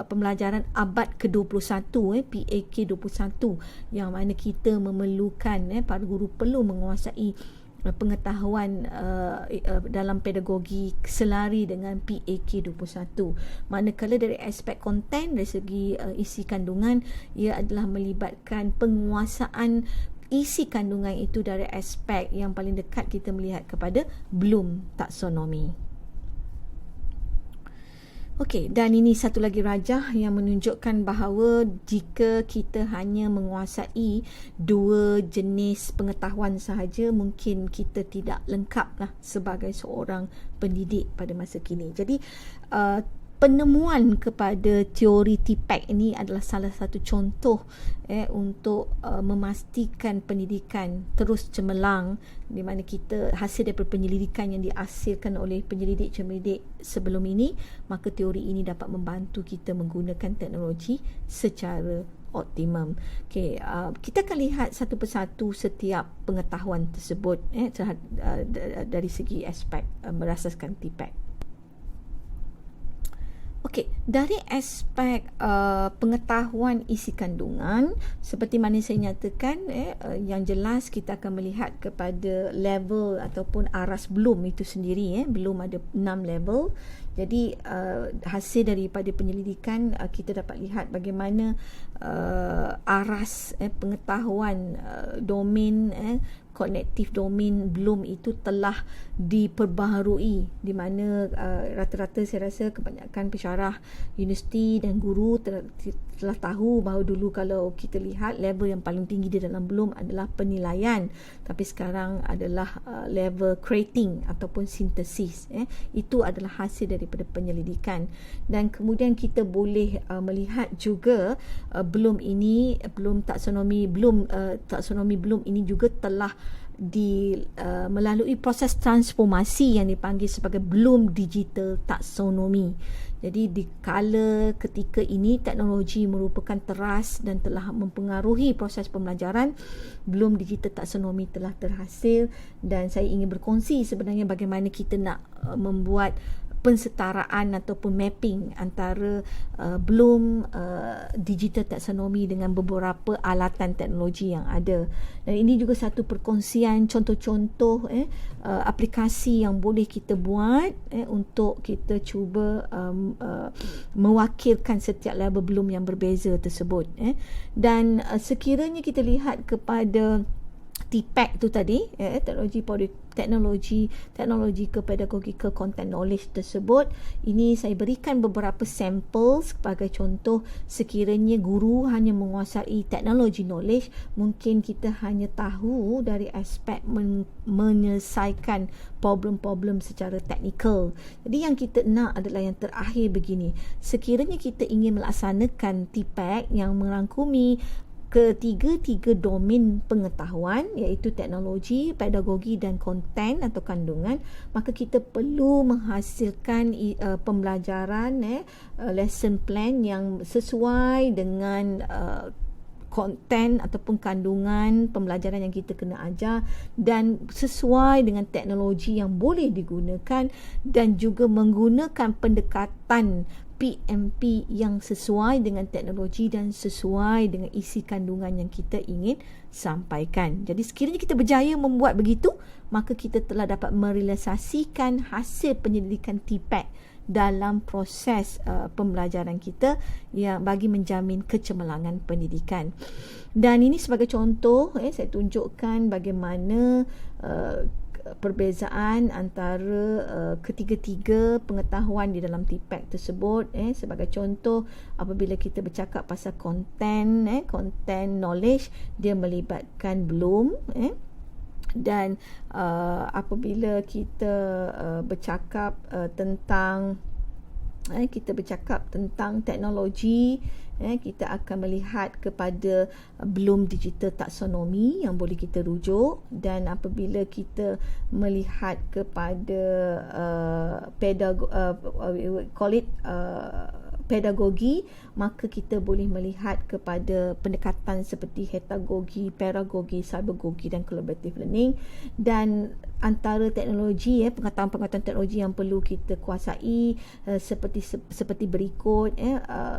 pembelajaran abad ke-21, PAK 21, yang mana kita memerlukan, para guru perlu menguasai pengetahuan dalam pedagogi selari dengan PAK 21. Manakala dari aspek konten, dari segi isi kandungan, ia adalah melibatkan penguasaan isi kandungan itu dari aspek yang paling dekat kita melihat kepada Bloom taksonomi. Okey, dan ini satu lagi rajah yang menunjukkan bahawa jika kita hanya menguasai dua jenis pengetahuan sahaja, mungkin kita tidak lengkaplah sebagai seorang pendidik pada masa kini. Jadi penemuan kepada teori TPAC ini adalah salah satu contoh untuk memastikan pendidikan terus cemerlang, di mana kita hasil daripada penyelidikan yang dihasilkan oleh penyelidik-penyelidik sebelum ini, maka teori ini dapat membantu kita menggunakan teknologi secara optimum. Okay, kita akan lihat satu persatu setiap pengetahuan tersebut dari segi aspek berasaskan TPAC. Okey, dari aspek pengetahuan isi kandungan, seperti mana saya nyatakan, yang jelas kita akan melihat kepada level ataupun aras Bloom itu sendiri. Bloom ada 6 level. Jadi hasil daripada penyelidikan, kita dapat lihat bagaimana aras pengetahuan domain kognitif domain Bloom itu telah diperbaharui, di mana rata-rata saya rasa kebanyakan pensyarah universiti dan guru telah tahu bahawa dulu kalau kita lihat level yang paling tinggi di dalam Bloom adalah penilaian, tapi sekarang adalah level creating ataupun sintesis. Itu adalah hasil daripada penyelidikan, dan kemudian kita boleh melihat juga Bloom taksonomi Bloom ini juga telah melalui proses transformasi yang dipanggil sebagai Bloom Digital Taxonomy. Jadi di kala ketika ini teknologi merupakan teras dan telah mempengaruhi proses pembelajaran, Bloom Digital Taxonomy telah terhasil, dan saya ingin berkongsi sebenarnya bagaimana kita nak membuat pensetaraan ataupun mapping antara Bloom Digital Taxonomy dengan beberapa alatan teknologi yang ada. Dan ini juga satu perkongsian contoh-contoh aplikasi yang boleh kita buat untuk kita cuba mewakilkan setiap level Bloom yang berbeza tersebut. Dan sekiranya kita lihat kepada TPAC tu tadi, teknologi pedagogical content knowledge tersebut, ini saya berikan beberapa sampel sebagai contoh. Sekiranya guru hanya menguasai teknologi knowledge, mungkin kita hanya tahu dari aspek menyelesaikan problem-problem secara teknikal. Jadi yang kita nak adalah yang terakhir begini. Sekiranya kita ingin melaksanakan TPAC yang merangkumi ketiga domain pengetahuan, iaitu teknologi, pedagogi dan konten atau kandungan, maka kita perlu menghasilkan pembelajaran lesson plan yang sesuai dengan konten ataupun kandungan pembelajaran yang kita kena ajar, dan sesuai dengan teknologi yang boleh digunakan, dan juga menggunakan pendekatan PMP yang sesuai dengan teknologi dan sesuai dengan isi kandungan yang kita ingin sampaikan. Jadi sekiranya kita berjaya membuat begitu, maka kita telah dapat merealisasikan hasil penyelidikan TPAC dalam proses pembelajaran kita, yang bagi menjamin kecemerlangan pendidikan. Dan ini sebagai contoh, saya tunjukkan bagaimana perbezaan antara ketiga-tiga pengetahuan di dalam TPAC tersebut. Sebagai contoh, apabila kita bercakap pasal content knowledge, dia melibatkan Bloom. Dan apabila kita bercakap tentang teknologi, kita akan melihat kepada Bloom Digital Taxonomy yang boleh kita rujuk. Dan apabila kita melihat kepada pedagogi, maka kita boleh melihat kepada pendekatan seperti hetagogi, pedagogi, cybergogi dan collaborative learning. Dan antara teknologi pengetahuan-pengetahuan teknologi yang perlu kita kuasai seperti berikut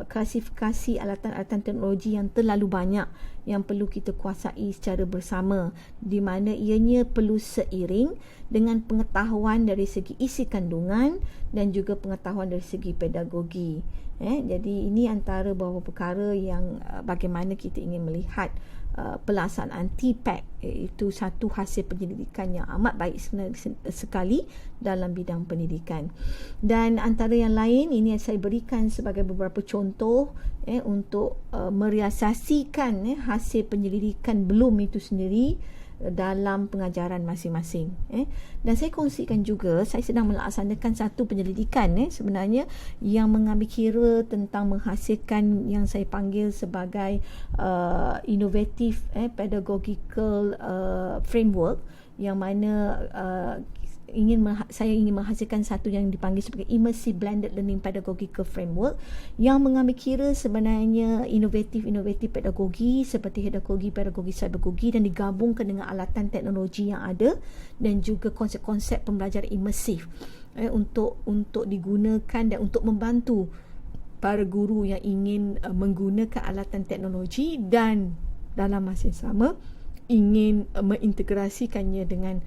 klasifikasi alatan-alatan teknologi yang terlalu banyak yang perlu kita kuasai secara bersama, di mana ianya perlu seiring dengan pengetahuan dari segi isi kandungan dan juga pengetahuan dari segi pedagogi. Jadi ini antara beberapa perkara yang bagaimana kita ingin melihat pelaksanaan TPAC, iaitu satu hasil penyelidikan yang amat baik sekali dalam bidang pendidikan. Dan antara yang lain, ini saya berikan sebagai beberapa contoh untuk merealisasikan hasil penyelidikan belum itu sendiri dalam pengajaran masing-masing. Dan saya kongsikan juga, saya sedang melaksanakan satu penyelidikan sebenarnya yang mengambil kira tentang menghasilkan yang saya panggil sebagai innovative pedagogical framework, yang mana saya ingin menghasilkan satu yang dipanggil sebagai immersive blended learning pedagogical framework, yang mengambil kira sebenarnya inovatif pedagogi seperti pedagogi cybergogi, dan digabungkan dengan alatan teknologi yang ada dan juga konsep-konsep pembelajaran imersif untuk digunakan dan untuk membantu para guru yang ingin menggunakan alatan teknologi dan dalam masa yang sama ingin mengintegrasikannya dengan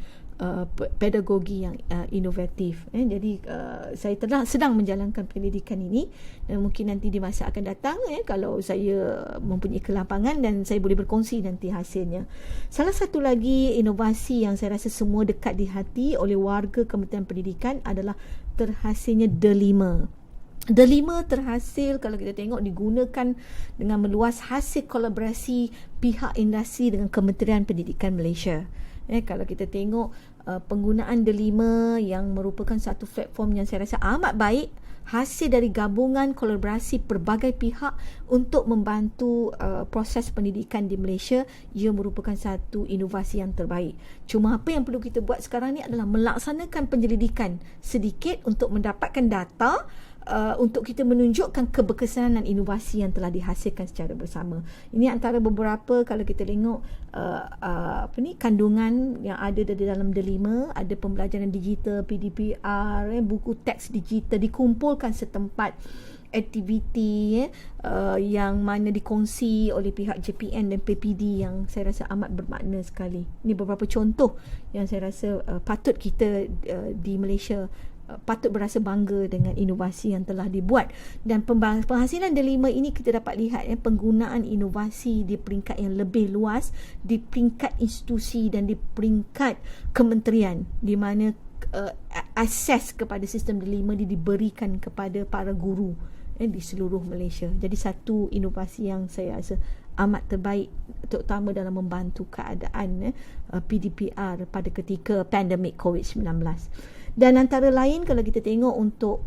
pedagogi yang inovatif. Jadi saya sedang menjalankan pendidikan ini, dan mungkin nanti di masa akan datang kalau saya mempunyai kelapangan dan saya boleh berkongsi nanti hasilnya. Salah satu lagi inovasi yang saya rasa semua dekat di hati oleh warga Kementerian Pendidikan adalah terhasilnya D5. D5 terhasil kalau kita tengok digunakan dengan meluas hasil kolaborasi pihak industri dengan Kementerian Pendidikan Malaysia. Kalau kita tengok penggunaan D5 yang merupakan satu platform yang saya rasa amat baik, hasil dari gabungan kolaborasi pelbagai pihak untuk membantu proses pendidikan di Malaysia, ia merupakan satu inovasi yang terbaik. Cuma apa yang perlu kita buat sekarang ni adalah melaksanakan penyelidikan sedikit untuk mendapatkan data untuk kita menunjukkan keberkesanan inovasi yang telah dihasilkan secara bersama. Ini antara beberapa, kalau kita tengok kandungan yang ada di dalam D5, ada pembelajaran digital, PDPR, buku teks digital dikumpulkan setempat, aktiviti yang mana dikongsi oleh pihak JPN dan PPD yang saya rasa amat bermakna sekali. Ini beberapa contoh yang saya rasa patut kita di Malaysia patut berasa bangga dengan inovasi yang telah dibuat. Dan penghasilan D5 ini kita dapat lihat penggunaan inovasi di peringkat yang lebih luas, di peringkat institusi dan di peringkat kementerian, di mana akses kepada sistem D5 diberikan kepada para guru di seluruh Malaysia. Jadi satu inovasi yang saya rasa amat terbaik, terutama dalam membantu keadaan PDPR pada ketika pandemik COVID-19. Dan antara lain kalau kita tengok untuk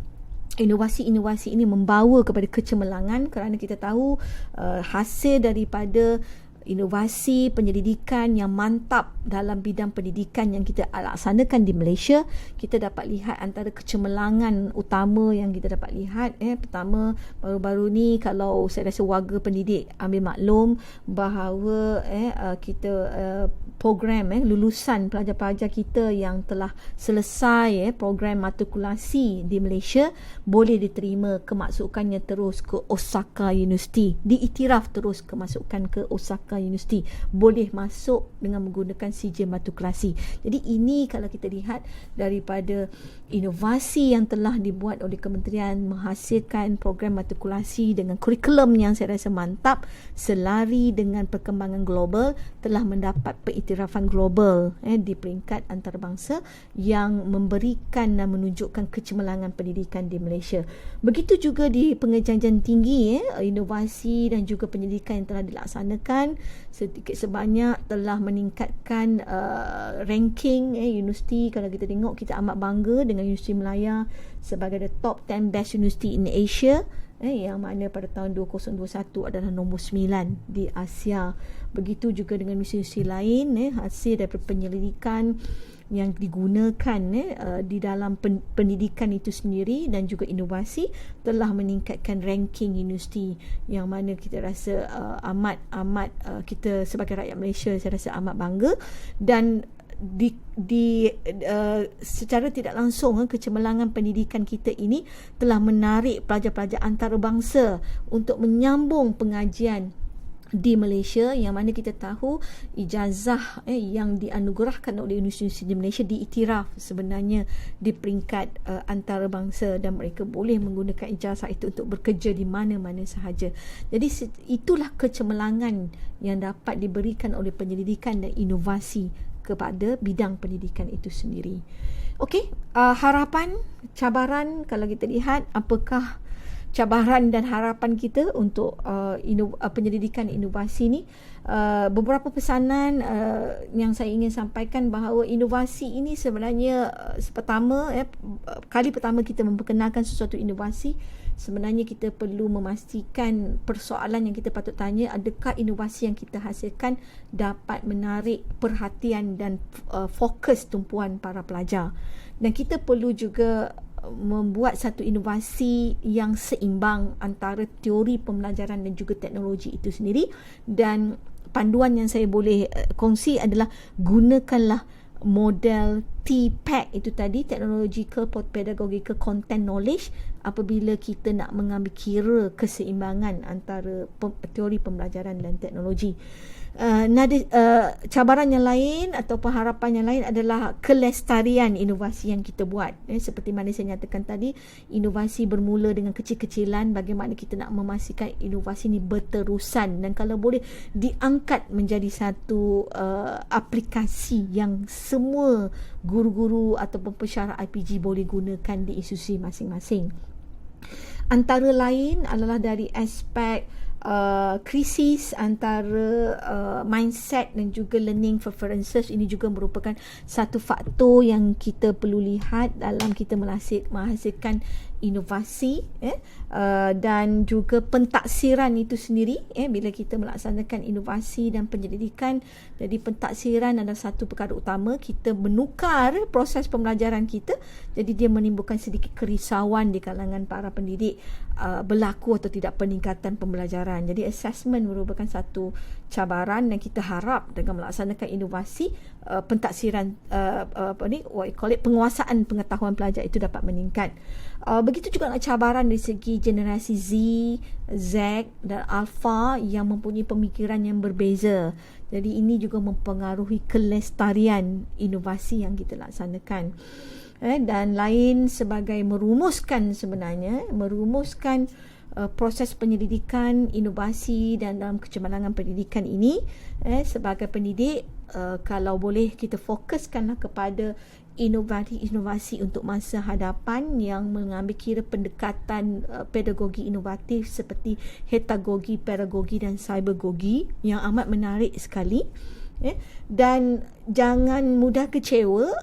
inovasi-inovasi ini membawa kepada kecemerlangan, kerana kita tahu hasil daripada inovasi penyelidikan yang mantap dalam bidang pendidikan yang kita laksanakan di Malaysia, kita dapat lihat antara kecemerlangan utama yang kita dapat lihat. Pertama, baru-baru ni kalau saya rasa warga pendidik ambil maklum bahawa kita program lulusan pelajar-pelajar kita yang telah selesai program matrikulasi di Malaysia boleh diterima kemasukannya terus ke Osaka University, diiktiraf terus kemasukan ke Osaka University, boleh masuk dengan menggunakan sijil matrikulasi. Jadi ini kalau kita lihat daripada inovasi yang telah dibuat oleh kementerian menghasilkan program matrikulasi dengan kurikulum yang saya rasa mantap, selari dengan perkembangan global, telah mendapat pengiktirafan global di peringkat antarabangsa yang memberikan dan menunjukkan kecemerlangan pendidikan di Malaysia. Begitu juga di pengajian tinggi, inovasi dan juga penyelidikan yang telah dilaksanakan sedikit sebanyak telah meningkatkan ranking universiti. Kalau kita tengok, kita amat bangga dengan Universiti Malaya sebagai the top 10 best university in Asia, yang mana pada tahun 2021 adalah nombor 9 di Asia. Begitu juga dengan universiti lain, hasil daripada penyelidikan yang digunakan di dalam pendidikan itu sendiri dan juga inovasi telah meningkatkan ranking universiti, yang mana kita rasa amat kita sebagai rakyat Malaysia saya rasa amat bangga. Dan secara tidak langsung kecemerlangan pendidikan kita ini telah menarik pelajar-pelajar antarabangsa untuk menyambung pengajian di Malaysia, yang mana kita tahu ijazah yang dianugerahkan oleh Universiti di Malaysia diiktiraf sebenarnya di peringkat antarabangsa, dan mereka boleh menggunakan ijazah itu untuk bekerja di mana-mana sahaja. Jadi itulah kecemerlangan yang dapat diberikan oleh penyelidikan dan inovasi kepada bidang pendidikan itu sendiri. Okey, harapan, cabaran, kalau kita lihat apakah cabaran dan harapan kita untuk penyelidikan inovasi ni, beberapa pesanan yang saya ingin sampaikan bahawa inovasi ini sebenarnya kali pertama kita memperkenalkan sesuatu inovasi, sebenarnya kita perlu memastikan persoalan yang kita patut tanya, adakah inovasi yang kita hasilkan dapat menarik perhatian dan fokus tumpuan para pelajar. Dan kita perlu juga membuat satu inovasi yang seimbang antara teori pembelajaran dan juga teknologi itu sendiri. Dan panduan yang saya boleh kongsi adalah gunakanlah model TPACK itu tadi, Technological Pedagogical Content Knowledge, apabila kita nak mengambil kira keseimbangan antara teori pembelajaran dan teknologi. Cabaran yang lain atau harapan yang lain adalah kelestarian inovasi yang kita buat. Seperti mana saya nyatakan tadi, inovasi bermula dengan kecil-kecilan, bagaimana kita nak memastikan inovasi ini berterusan dan kalau boleh diangkat menjadi satu aplikasi yang semua guru-guru ataupun pensyarah IPG boleh gunakan di institusi masing-masing. Antara lain adalah dari aspek krisis antara mindset dan juga learning preferences. Ini juga merupakan satu faktor yang kita perlu lihat dalam kita menghasilkan inovasi, dan juga pentaksiran itu sendiri, bila kita melaksanakan inovasi dan penyelidikan. Jadi pentaksiran adalah satu perkara utama. Kita menukar proses pembelajaran kita, jadi dia menimbulkan sedikit kerisauan di kalangan para pendidik, berlaku atau tidak peningkatan pembelajaran. Jadi assessment merupakan satu cabaran, dan kita harap dengan melaksanakan inovasi, pentaksiran penguasaan pengetahuan pelajar itu dapat meningkat. Begitu juga cabaran dari segi generasi Z dan Alpha yang mempunyai pemikiran yang berbeza. Jadi ini juga mempengaruhi kelestarian inovasi yang kita laksanakan. Dan lain sebagai merumuskan proses penyelidikan, inovasi dan dalam kecemerlangan pendidikan ini, sebagai pendidik, kalau boleh kita fokuskanlah kepada inovasi untuk masa hadapan yang mengambil kira pendekatan pedagogi inovatif seperti hetagogi, pedagogi dan cybergogi yang amat menarik sekali. Dan jangan mudah kecewa,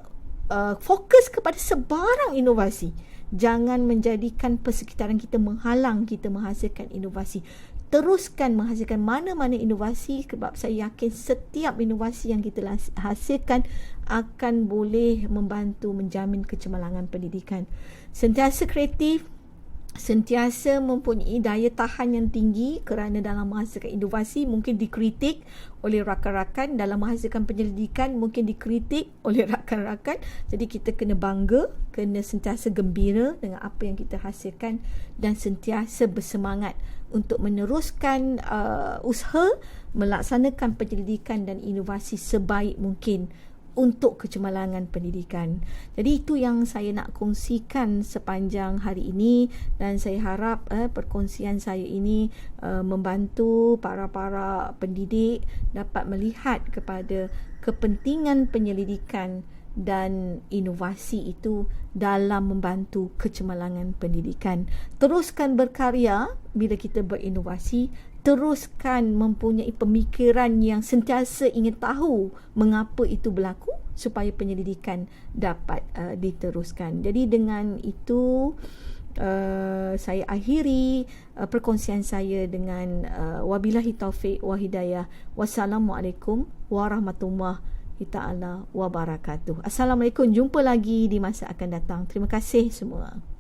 fokus kepada sebarang inovasi. Jangan menjadikan persekitaran kita menghalang kita menghasilkan inovasi. Teruskan menghasilkan mana-mana inovasi, sebab saya yakin setiap inovasi yang kita hasilkan akan boleh membantu menjamin kecemerlangan pendidikan. Sentiasa kreatif, sentiasa mempunyai daya tahan yang tinggi, kerana dalam menghasilkan inovasi mungkin dikritik oleh rakan-rakan, dalam menghasilkan penyelidikan mungkin dikritik oleh rakan-rakan. Jadi kita kena bangga, kena sentiasa gembira dengan apa yang kita hasilkan dan sentiasa bersemangat untuk meneruskan usaha melaksanakan penyelidikan dan inovasi sebaik mungkin untuk kecemerlangan pendidikan. Jadi itu yang saya nak kongsikan sepanjang hari ini, dan saya harap perkongsian saya ini membantu para pendidik dapat melihat kepada kepentingan penyelidikan dan inovasi itu dalam membantu kecemerlangan pendidikan. Teruskan berkarya bila kita berinovasi, teruskan mempunyai pemikiran yang sentiasa ingin tahu mengapa itu berlaku supaya penyelidikan dapat diteruskan. Jadi dengan itu saya akhiri perkongsian saya dengan wabillahi taufiq wa hidayah. Wassalamualaikum warahmatullahi taala wabarakatuh. Assalamualaikum. Jumpa lagi di masa akan datang. Terima kasih semua.